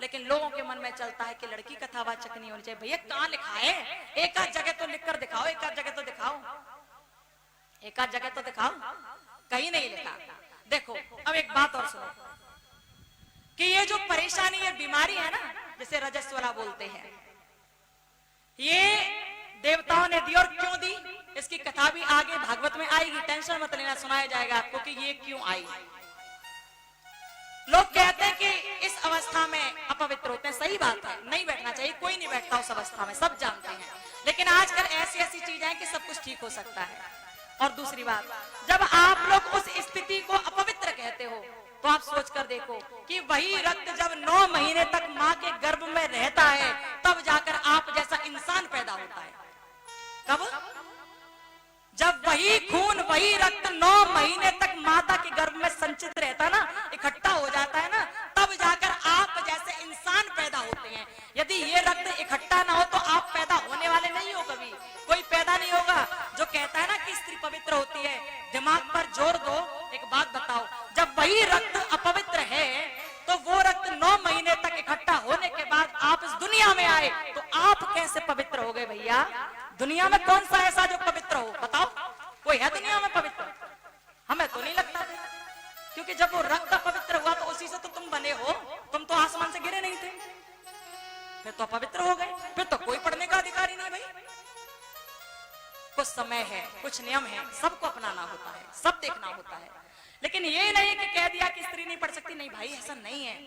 लेकिन लेकिन लोगों के मन में चलता है कि लड़की कथावाचक नहीं होनी चाहिए। भैया कहाँ लिखा है? एक आध जगह तो लिख कर दिखाओ, एक आध जगह तो दिखाओ, एक आध जगह तो दिखाओ, कहीं नहीं लिखा। देखो अब एक बात और सुनो कि ये जो परेशानी, ये बीमारी है ना, जिसे रजस्वला बोलते हैं, ये देवताओं ने दी। और क्यों दी, इसकी कथा भी आगे भागवत में आएगी, टेंशन मत लेना, सुनाया जाएगा आपको कि ये क्यों आई। लोग कहते हैं कि इस अवस्था में अपवित्र होते हैं, सही बात है, नहीं बैठना चाहिए, कोई नहीं बैठता उस अवस्था में, सब जानते हैं। लेकिन आजकल ऐसी ऐसी चीजें हैं कि सब कुछ ठीक हो सकता है। और दूसरी बात, जब आप लोग उस स्थिति को अपवित्र कहते हो तो आप सोच कर देखो कि वही रक्त जब 9 महीने तक माँ के गर्भ में रहता है, तब जाकर आप जैसा इंसान पैदा होता है। कब? जब वही खून, वही रक्त 9 महीने तक माता के गर्भ में संचित रहता ना, इकट्ठा हो जाता है ना, तब जाकर आप जैसे इंसान पैदा होते हैं। यदि ये रक्त इकट्ठा ना हो तो आप पैदा होने वाले नहीं हो, कभी कोई पैदा नहीं होगा। जो कहता है ना कि स्त्री पवित्र होती है, दिमाग पर जोर दो। एक बात बताओ, जब वही रक्त अपवित्र है तो वो रक्त 9 महीने तक इकट्ठा होने के बाद आप इस दुनिया में आए तो आप कैसे पवित्र हो गए? भैया दुनिया में कौन सा ऐसा जो पवित्र हो? बताओ, कोई है दुनिया में पवित्र? हमें तो नहीं लगता, क्योंकि जब वो रक्त पवित्र हुआ तो उसी से तो तुम बने हो, तुम तो आसमान से गिरे नहीं थे, फिर तो पवित्र हो गए, फिर तो कोई पढ़ने का अधिकारी नहीं। भाई कुछ समय है, कुछ नियम है, सबको अपनाना होता है, सब देखना होता है। लेकिन ये नहीं कि कह दिया कि स्त्री नहीं पढ़ सकती, नहीं भाई, ऐसा नहीं है,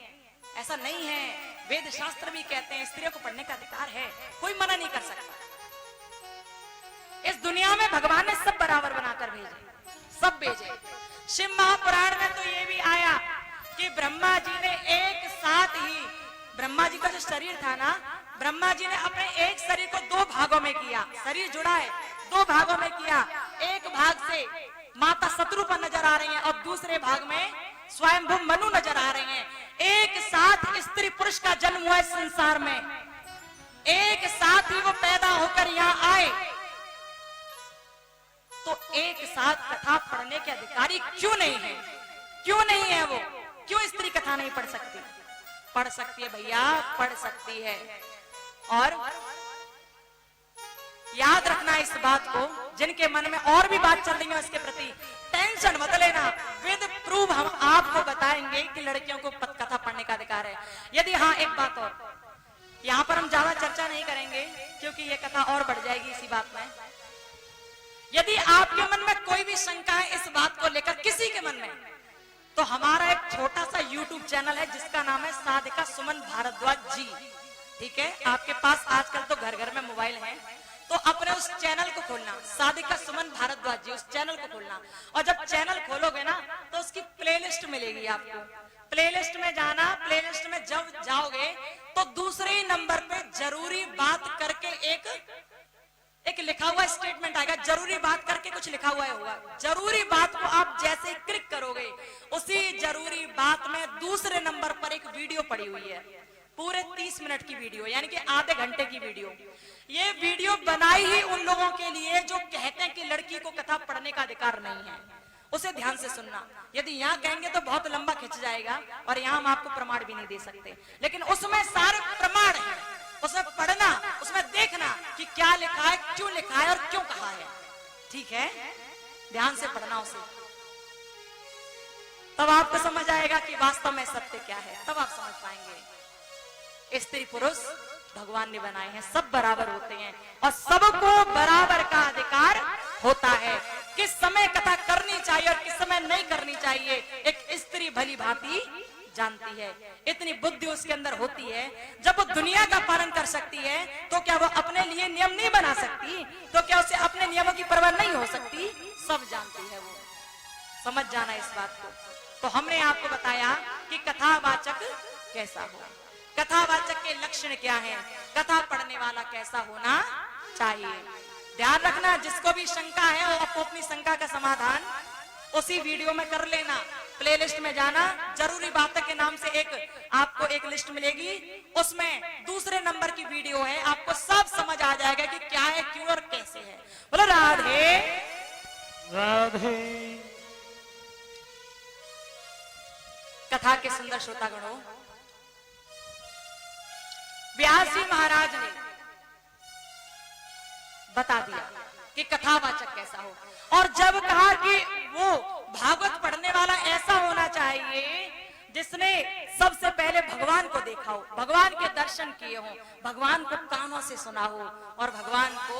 ऐसा नहीं है। वेद शास्त्र भी कहते हैं स्त्रियों को पढ़ने का अधिकार है, कोई मना नहीं कर सकता। इस दुनिया में भगवान ने सब बराबर बनाकर भेजे, सब भेजे। शिव महापुराण में तो ये भी आया कि ब्रह्मा जी ने एक साथ ही, ब्रह्मा जी का जो शरीर था ना, ब्रह्मा जी ने अपने एक शरीर को 2 भागों में किया। शरीर जुड़ा है, 2 भागों में किया। एक भाग से माता शत्रुपा नजर आ रही हैं और दूसरे भाग में स्वयंभू मनु नजर आ रहे हैं। एक साथ स्त्री पुरुष का जन्म हुआ इस संसार में, एक साथ ही वो पैदा होकर यहाँ आए, तो एक साथ कथा पढ़ने के अधिकारी क्यों नहीं है? क्यों नहीं है वो? क्यों स्त्री कथा नहीं पढ़ सकती? पढ़ सकती है भैया, पढ़ सकती है। और याद रखना इस बात को, जिनके मन में और भी बात चल रही है उसके प्रति टेंशन मत लेना। विद प्रूफ हम आपको बताएंगे कि लड़कियों को कथा पढ़ने का अधिकार है। यदि हाँ, एक बात और, यहाँ पर हम ज्यादा चर्चा नहीं करेंगे क्योंकि ये कथा और बढ़ जाएगी इसी बात में। यदि आपके मन में कोई भी शंका है इस बात को लेकर, किसी के मन में, तो हमारा एक छोटा सा YouTube चैनल है जिसका नाम है साधिका सुमन भारद्वाज जी। ठीक है, आपके पास आजकल तो घर घर में मोबाइल है, तो अपने उस चैनल को खोलना, साधिका सुमन भारद्वाज जी, उस चैनल को खोलना। और जब चैनल खोलोगे ना तो उसकी प्लेलिस्ट मिलेगी आपको। प्लेलिस्ट में जाना, प्लेलिस्ट में जब जाओगे तो दूसरे ही नंबर पे जरूरी बात करके एक लिखा हुआ स्टेटमेंट आएगा। जरूरी बात करके कुछ लिखा हुआ होगा। जरूरी बात को आप जैसे क्लिक करोगे, उसी जरूरी बात में दूसरे नंबर पर एक वीडियो पड़ी हुई है, पूरे 30 मिनट की वीडियो, यानी कि आधे घंटे की वीडियो। ये वीडियो बनाई ही उन लोगों के लिए जो कहते हैं कि लड़की को कथा पढ़ने का अधिकार नहीं है। उसे ध्यान से सुनना। यदि यहाँ कहेंगे तो बहुत लंबा खिंच जाएगा और यहाँ हम आपको प्रमाण भी नहीं दे सकते, लेकिन उसमें सारे प्रमाण हैं। उसमें पढ़ना, उसमें देखना कि क्या लिखा है, क्यों लिखा है और क्यों कहा है। ठीक है, ध्यान से पढ़ना उसे, तब आपको समझ आएगा कि वास्तव में सत्य क्या है, तब आप समझ पाएंगे। स्त्री पुरुष भगवान ने बनाए हैं, सब बराबर होते हैं और सबको बराबर का अधिकार होता है। किस समय कथा करनी चाहिए और किस समय नहीं करनी चाहिए एक स्त्री भली भांति जानती है। इतनी बुद्धि उसके अंदर होती है। जब वो दुनिया का पालन कर सकती है तो क्या वो अपने लिए नियम नहीं बना सकती? तो क्या उसे अपने नियमों की परवाह नहीं हो सकती? सब जानती है वो। समझ जाना इस बात को। तो हमने आपको बताया कि कथावाचक कैसा हो, कथावाचक के लक्षण क्या हैं, कथा पढ़ने वाला कैसा होना चाहिए। ध्यान रखना, जिसको भी शंका है वो आपको अपनी शंका का समाधान उसी वीडियो में कर लेना। प्लेलिस्ट में जाना, जरूरी बातें के नाम से आपको एक लिस्ट मिलेगी, उसमें दूसरे नंबर की वीडियो है। आपको सब समझ आ जाएगा कि क्या है, क्यों और कैसे है। बोलो राधे राधे। कथा के सुंदर श्रोतागणों, व्यास जी महाराज ने बता दिया कि कथावाचक कैसा हो, और जब कहा कि वो भागवत पढ़ने वाला ऐसा होना चाहिए जिसने सबसे पहले भगवान को देखा हो, भगवान के दर्शन किए हो, भगवान को कानों से सुना हो और भगवान को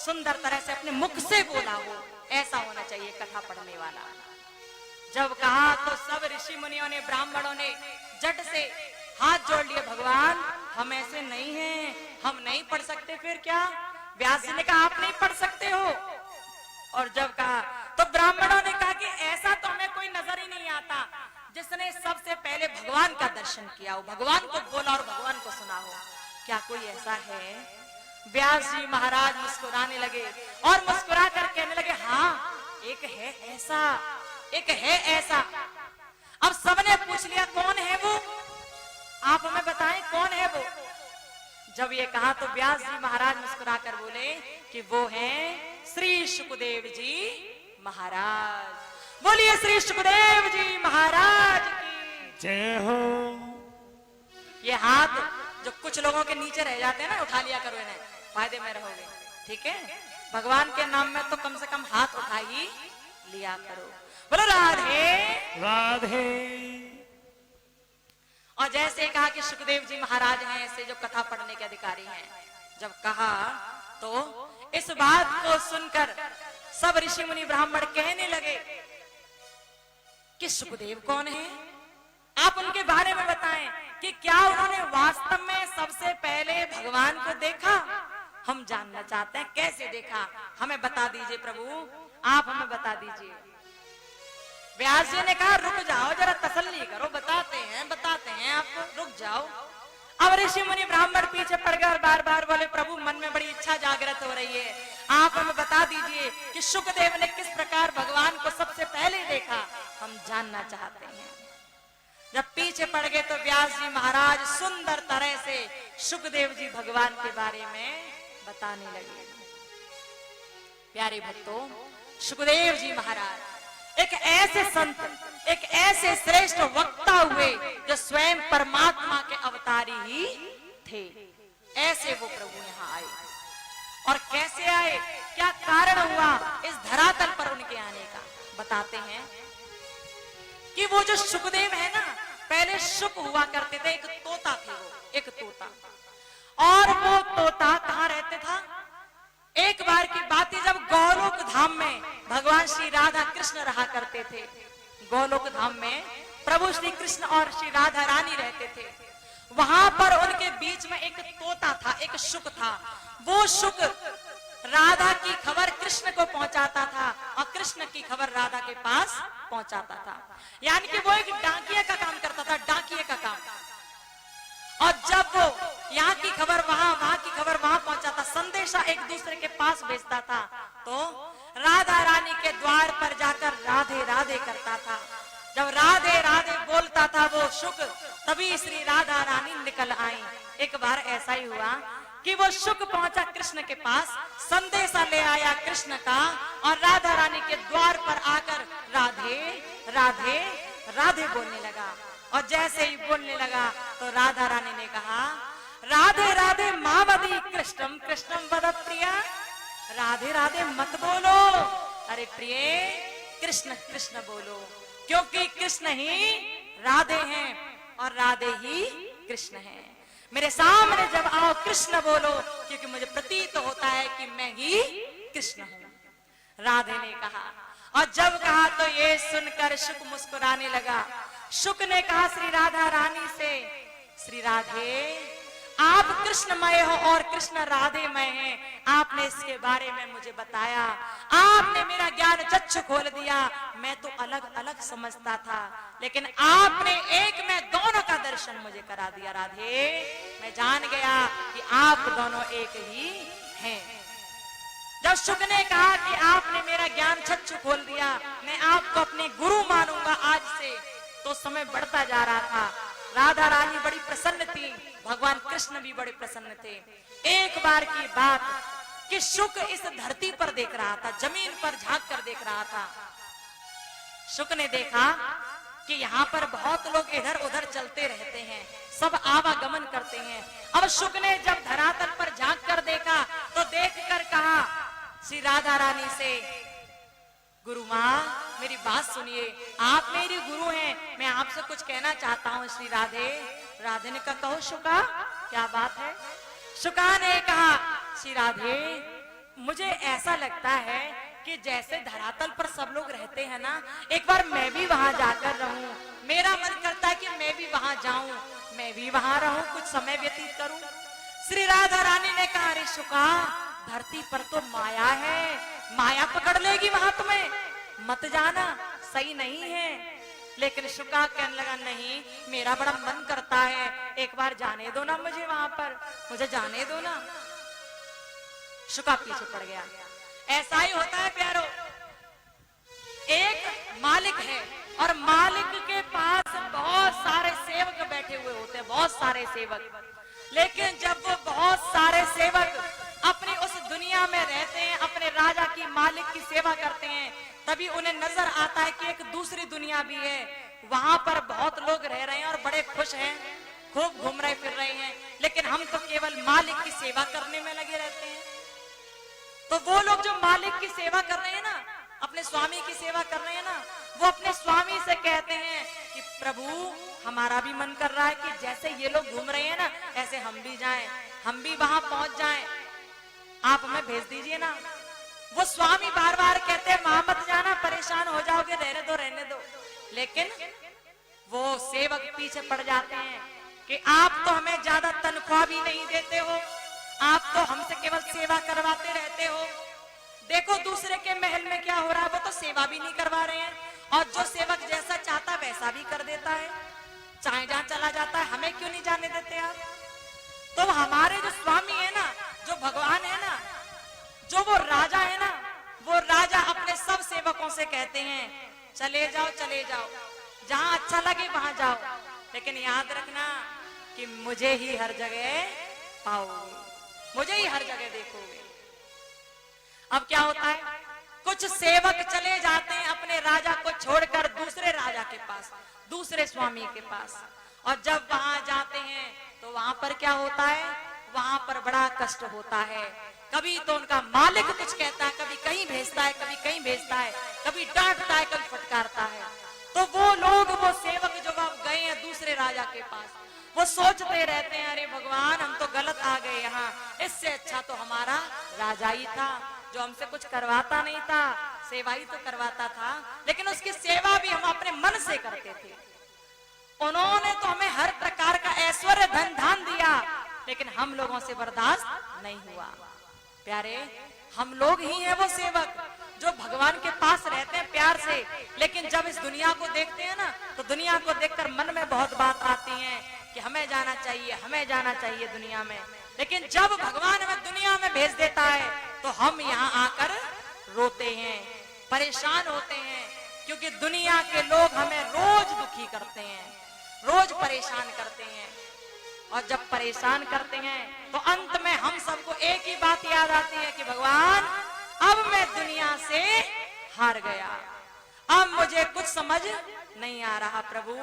सुंदर तरह से अपने मुख से बोला हो, ऐसा होना चाहिए कथा पढ़ने वाला। जब कहा तो सब ऋषि मुनियों ने, ब्राह्मणों ने झट से हाथ जोड़ लिए, भगवान हम ऐसे नहीं हैं, हम नहीं पढ़ सकते। फिर क्या? व्यास जी ने कहा आप नहीं पढ़ सकते हो। और जब कहा तो ब्राह्मणों ने कहा कि ऐसा तो हमें कोई नजर ही नहीं आता जिसने सबसे पहले भगवान का दर्शन किया हो, भगवान को बोला और भगवान को सुना हो। क्या कोई ऐसा है? व्यास जी महाराज मुस्कुराने लगे और मुस्कुरा कर कहने लगे, हाँ एक है ऐसा, एक है ऐसा। अब सबने पूछ लिया कौन है वो, आप हमें बताएं कौन है वो। जब ये कहा तो व्यास जी महाराज मुस्कुराकर बोले कि वो हैं श्री सुखदेव जी महाराज। बोलिए श्री सुखदेव जी महाराज की जय हो। ये हाथ जो कुछ लोगों के नीचे रह जाते हैं ना, उठा लिया करो इन्हें, फायदे में रहोगे। ठीक है, भगवान के नाम में तो कम से कम हाथ उठा ही लिया करो। बोलो राधे राधे। और जैसे कहा कि सुखदेव जी महाराज हैं ऐसे जो कथा पढ़ने के अधिकारी हैं, जब कहा तो इस बात को सुनकर सब ऋषि मुनि ब्राह्मण कहने लगे कि सुखदेव कौन है, आप उनके बारे में बताएं कि क्या उन्होंने वास्तव में सबसे पहले भगवान को देखा। हम जानना चाहते हैं कैसे देखा, हमें बता दीजिए प्रभु, आप हमें बता दीजिए। व्यास जी ने कहा रुक जाओ जरा, तसल्ली करो, बताते हैं आपको, रुक जाओ। अब ऋषि मुनि ब्राह्मण पीछे पड़ गए और बार बार बोले प्रभु मन में बड़ी इच्छा जागृत हो रही है, आप हमें बता दीजिए कि सुखदेव ने किस प्रकार भगवान को सबसे पहले देखा, हम जानना चाहते हैं। जब पीछे पड़ गए तो व्यास जी महाराज सुंदर तरह से सुखदेव जी भगवान के बारे में बताने लगे। प्यारे भक्तों, सुखदेव जी महाराज एक ऐसे संत, एक ऐसे श्रेष्ठ वक्ता हुए जो स्वयं परमात्मा के अवतारी ही थे। ऐसे वो प्रभु यहाँ आए, और कैसे आए, क्या कारण हुआ इस धरातल पर उनके आने का, बताते हैं कि वो जो सुखदेव है ना, पहले सुख हुआ करते थे, एक तोता थे वो, एक तोता। और वो तोता कहाँ रहते था? एक बार की बात है जब गोलोक धाम में भगवान श्री राधा कृष्ण रहा करते थे। गोलोक धाम में प्रभु श्री कृष्ण और श्री राधा रानी रहते थे। वहां पर उनके बीच में एक तोता था, एक शुक था। वो शुक राधा की खबर कृष्ण को पहुंचाता था और कृष्ण की खबर राधा के पास पहुंचाता था। यानी कि वो एक डाकिया का काम करता था, डाकिया का काम। और जब वो यहाँ की खबर वहां, वहां की खबर वहां पहुंचाता, संदेशा एक दूसरे के पास भेजता था, तो राधा रानी के द्वार पर जाकर राधे राधे करता था। जब राधे राधे बोलता था वो शुक, तभी श्री राधा रानी निकल आई। एक बार ऐसा ही हुआ कि वो शुक पहुंचा कृष्ण के पास, संदेशा ले आया कृष्ण का, और राधा रानी के द्वार पर आकर राधे राधे राधे बोलने लगा। और जैसे ही बोलने लगा तो राधा रानी ने कहा राधे राधे मावदी कृष्णम कृष्णम वद प्रिया। राधे राधे मत बोलो, अरे प्रिय कृष्ण कृष्ण बोलो, क्योंकि कृष्ण ही राधे हैं और राधे ही कृष्ण हैं। मेरे सामने जब आओ कृष्ण बोलो, क्योंकि मुझे प्रतीत होता है कि मैं ही कृष्ण हूं। राधे ने कहा, और जब कहा तो ये सुनकर शुक मुस्कुराने लगा। शुक ने कहा श्री राधा रानी से, श्री राधे आप कृष्णमय हो और कृष्ण राधेमय हैं, आपने इसके बारे में मुझे बताया, आपने मेरा ज्ञान चक्षु खोल दिया। मैं तो अलग अलग समझता था, लेकिन आपने एक में दोनों का दर्शन मुझे करा दिया। राधे, मैं जान गया कि आप दोनों एक ही हैं। जब शुक ने कहा कि आपने मेरा ज्ञान चक्षु खोल दिया, मैं आपको अपने गुरु मानूंगा आज से, तो समय बढ़ता जा रहा था। राधा रानी बड़ी प्रसन्न थी, भगवान कृष्ण भी बड़े प्रसन्न थे। एक बार की बात कि शुक इस धरती पर देख रहा था, जमीन पर झांक कर देख रहा था। शुक ने देखा कि यहाँ पर बहुत लोग इधर उधर चलते रहते हैं, सब आवागमन करते हैं। अब शुक ने जब धरातल पर झांक कर देखा तो देख कर कहा श्री राधा रानी से, गुरु माँ मेरी बात सुनिए, आप मेरी गुरु हैं, मैं आपसे कुछ कहना चाहता हूँ श्री राधे। राधे ने कहा कहो शुका, क्या बात है? शुका ने कहा श्री राधे, मुझे ऐसा लगता है कि जैसे धरातल पर सब लोग रहते हैं ना, एक बार मैं भी वहां जाकर रहूं, मेरा मन करता है कि मैं भी वहां जाऊं, मैं भी वहां रहूं, कुछ समय व्यतीत करूं। श्री राधा रानी ने कहा अरे शुका, धरती पर तो माया है, माया पकड़ लेगी वहां तुम्हें, मत जाना, सही नहीं है। लेकिन शुका कहने लगा नहीं, मेरा बड़ा मन करता है, एक बार जाने दो ना मुझे वहां पर, मुझे जाने दो ना। शुका पीछे पड़ गया। ऐसा ही होता है प्यारो, एक मालिक है और मालिक के पास बहुत सारे सेवक बैठे हुए होते हैं, बहुत सारे सेवक। लेकिन जब वो बहुत सारे सेवक अपनी उस दुनिया में रहते हैं, अपने राजा की मालिक की सेवा करते हैं, तभी उन्हें नजर आता है कि एक दूसरी दुनिया भी है, वहां पर बहुत लोग रह रहे हैं और बड़े खुश हैं, खूब घूम रहे फिर रहे हैं, लेकिन हम तो केवल मालिक की सेवा करने में लगे रहते हैं। तो वो लोग जो मालिक की सेवा कर रहे हैं ना, अपने स्वामी की सेवा कर रहे हैं ना, वो अपने स्वामी से कहते हैं कि प्रभु हमारा भी मन कर रहा है कि जैसे ये लोग घूम रहे हैं ना, ऐसे हम भी जाएं, हम भी वहां पहुंच जाएं, आप हमें भेज दीजिए ना। वो स्वामी बार बार कहते हैं वहां मत जाना, परेशान हो जाओगे, रहने दो रहने दो। लेकिन वो सेवक पीछे पड़ जाते हैं कि आप तो हमें ज्यादा तनख्वाह भी नहीं देते हो, आप तो हमसे केवल सेवा करवाते रहते हो, देखो दूसरे के महल में क्या हो रहा है, वो तो सेवा भी नहीं करवा रहे हैं, और जो सेवक जैसा चाहता वैसा भी कर देता है, चाहे जहां चला जाता है, हमें क्यों नहीं जाने देते आप? तो हमारे जो स्वामी है ना, जो भगवान है ना, जो वो राजा है ना, वो राजा अपने सब सेवकों से कहते हैं चले जाओ चले जाओ, जहां अच्छा लगे वहां जाओ, लेकिन याद रखना कि मुझे ही हर जगह पाओगे, मुझे ही हर जगह देखोगे। अब क्या होता है, कुछ सेवक चले जाते हैं अपने राजा को छोड़कर दूसरे राजा के पास, दूसरे स्वामी के पास, और जब वहां जाते हैं तो वहां पर क्या होता है, वहां पर बड़ा कष्ट होता है। कभी तो उनका मालिक कुछ कहता है, कभी कहीं भेजता है, कभी कहीं भेजता है, कभी डांटता है, कभी फटकारता है। तो वो लोग, वो सेवक जो अब गए हैं दूसरे राजा के पास, वो सोचते रहते हैं अरे भगवान हम तो गलत आ गए यहाँ, इससे अच्छा तो हमारा राजा ही था जो हमसे कुछ करवाता नहीं था, सेवा ही तो करवाता था, लेकिन उसकी सेवा भी हम अपने मन से करते थे। उन्होंने तो हमें हर प्रकार का ऐश्वर्य धन धान दिया, लेकिन हम लोगों से बर्दाश्त नहीं हुआ। प्यारे, हम लोग ही हैं वो सेवक जो भगवान के पास रहते हैं प्यार से, लेकिन जब इस दुनिया को देखते हैं ना, तो दुनिया को देखकर मन में बहुत बात आती है कि हमें जाना चाहिए, हमें जाना चाहिए दुनिया में। लेकिन जब भगवान हमें दुनिया में भेज देता है तो हम यहाँ आकर रोते हैं, परेशान होते हैं, क्योंकि दुनिया के लोग हमें रोज दुखी करते हैं, रोज परेशान करते हैं। और जब परेशान करते हैं तो अंत में हम सबको एक ही बात याद आती है कि भगवान अब मैं दुनिया से हार गया, अब मुझे कुछ समझ नहीं आ रहा। प्रभु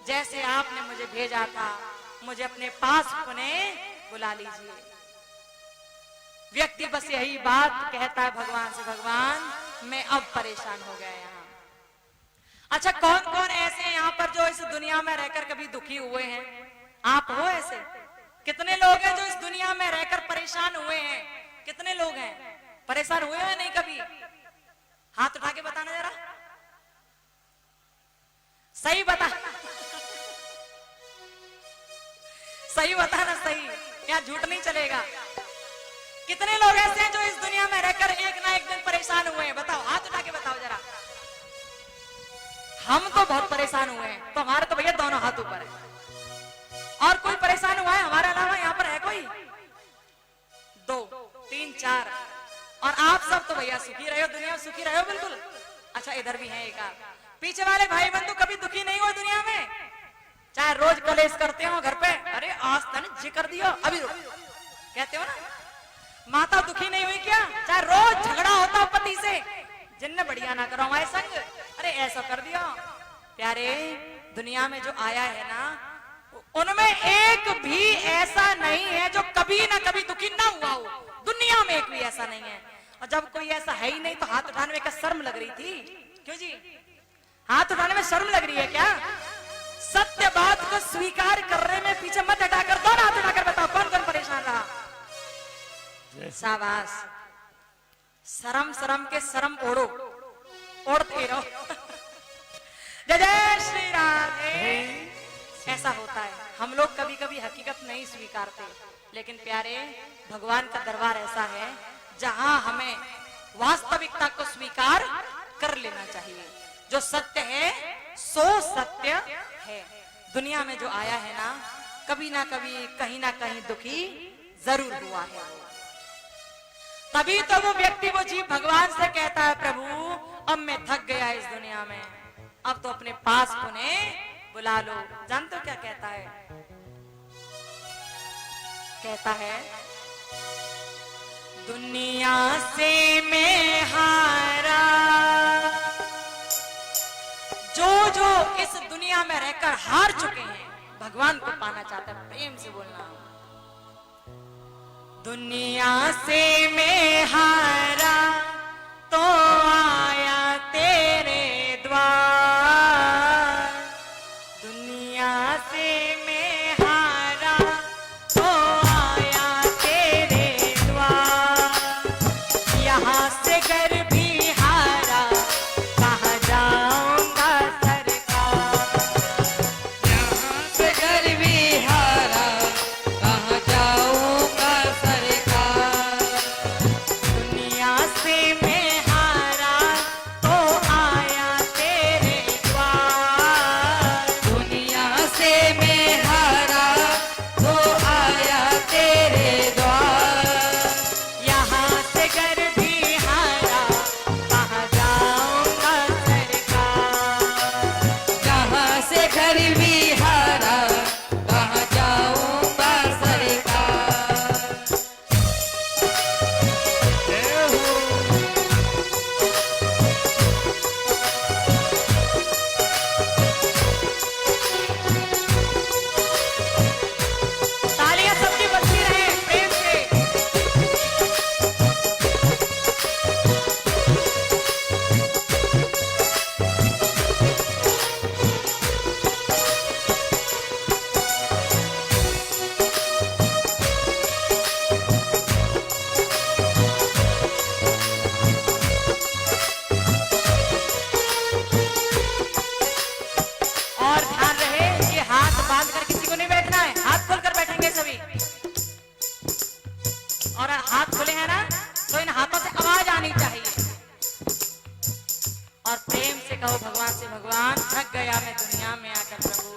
जैसे आपने मुझे भेजा था, मुझे अपने पास पुनः बुला लीजिए। व्यक्ति बस यही बात कहता है भगवान से, भगवान मैं अब परेशान हो गया यहाँ। अच्छा, कौन कौन ऐसे हैं यहाँ पर जो इस दुनिया में रहकर कभी दुखी हुए हैं? आप हो ऐसे? कितने लोग हैं जो इस दुनिया में रहकर परेशान हुए हैं? कितने लोग हैं परेशान हुए हैं? नहीं कभी? हाथ उठा के बताना जरा, सही बता, सही बताना, सही, यहाँ झूठ नहीं चलेगा। कितने लोग ऐसे हैं जो इस दुनिया में रहकर एक ना एक दिन परेशान हुए हैं? बताओ, हाथ उठा के बताओ जरा। हम तो बहुत परेशान हुए हैं, तो हमारे तो भैया दोनों हाथ ऊपर है। और कोई परेशान हुआ है हमारे अलावा यहाँ पर? है कोई? 2 3 4। और आप सब तो भैया सुखी रहे हो, दुनिया में सुखी रहे हो बिल्कुल। अच्छा, इधर भी है एक आध। पीछे वाले भाई बंधु कभी दुखी नहीं हुए दुनिया में? चाहे रोज कलेश करते हो घर पे, अरे आज तने जिक्र दिया, अभी कहते हो ना। माता दुखी नहीं हुई क्या? चाहे रोज झगड़ा होता हो पति से, जिनने बढ़िया ना करो हमारे संग, अरे ऐसा कर दिया, प्यारे, दुनिया में जो आया है ना, उनमें एक भी ऐसा नहीं है जो कभी ना कभी दुखी ना हुआ हो। दुनिया में एक भी ऐसा नहीं है। और जब कोई ऐसा है ही नहीं तो हाथ उठाने में क्या शर्म लग रही थी? क्यों जी, हाथ उठाने में शर्म लग रही है क्या? सत्य बात को स्वीकार करने में पीछे मत हटाकर दोनों हाथ उठाकर बताओ कौन कौन परेशान रहा? शाबाश। शर्म शर्म के शर्म ओढ़ो, ओढ़ते रहो। जय जय श्री राधे। ऐसा होता है, हम लोग कभी कभी हकीकत नहीं स्वीकारते, लेकिन प्यारे भगवान का दरबार ऐसा है जहां हमें वास्तविकता को स्वीकार कर लेना चाहिए। जो सत्य है सो सत्य है। दुनिया में जो आया है ना, कभी ना कभी कहीं ना कहीं दुखी जरूर हुआ है। तभी तो वो व्यक्ति, वो जीव भगवान से कहता है, प्रभु अब मैं थक गया इस दुनिया में, अब तो अपने पास उन्हें बुला लो। जानते हो क्या कहता है? कहता है, दुनिया से मैं हारा, जो इस दुनिया में रहकर हार चुके हैं, भगवान को पाना चाहते हैं। प्रेम से बोलना, दुनिया से मैं हारा तो आया तेरे द्वार। दुनिया से मैं हारा तो आया तेरे द्वार। यहाँ से घर भी हारा, कहाँ जाऊंगा सरकार। यहाँ से घर भी हारा, कहाँ जाऊंगा सरकार। दुनिया से मैं हारा तो आया तेरे द्वार। दुनिया से मैं हारा तो आया तेरे द्वार। यहाँ से घर भी हारा, कहाँ जाऊंगा सरकार। यहाँ से घर भी हारा, कहाँ जाऊंगा सरकार। तालियां सबकी बजती रहे प्रेम से। और ध्यान रहे कि हाथ बांध कर किसी को नहीं बैठना है, हाथ खोल कर बैठेंगे सभी। और हाथ खोले हैं ना, तो इन हाथों से आवाज आनी चाहिए। और प्रेम से कहो भगवान से, भगवान थक गया मैं दुनिया में आकर प्रभु।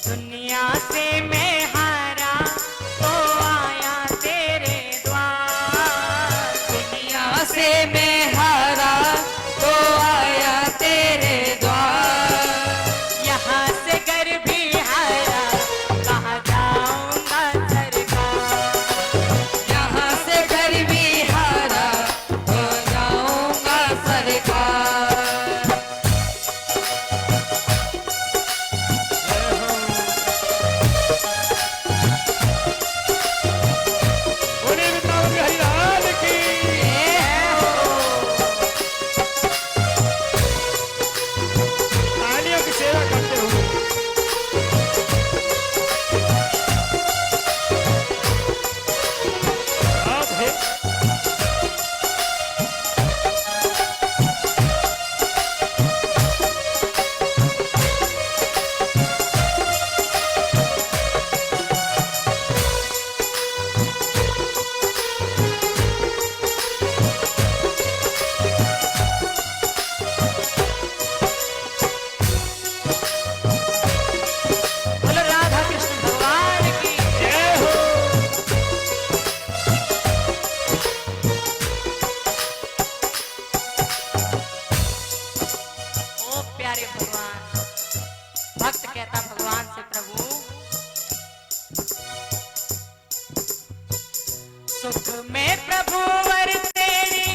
दुनिया से मैं हारा तो आया तेरे द्वार। दुनिया से मैं हारा तो आया तेरे द्वार। यहाँ से घर भी हारा, कहाँ जाऊंगा सरकार। यहाँ से घर भी हारा तो जाऊंगा सरकार। बोलो राधा कृष्ण भगवान की जय हो। ओ प्यारे भगवान, भक्त कहता भगवान से, प्रभु सुख में प्रभु वर तेरी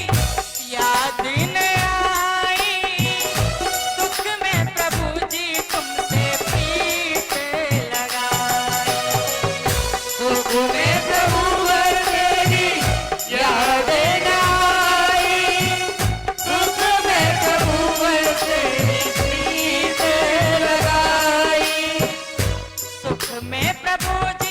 याद न आई। प्रभु जी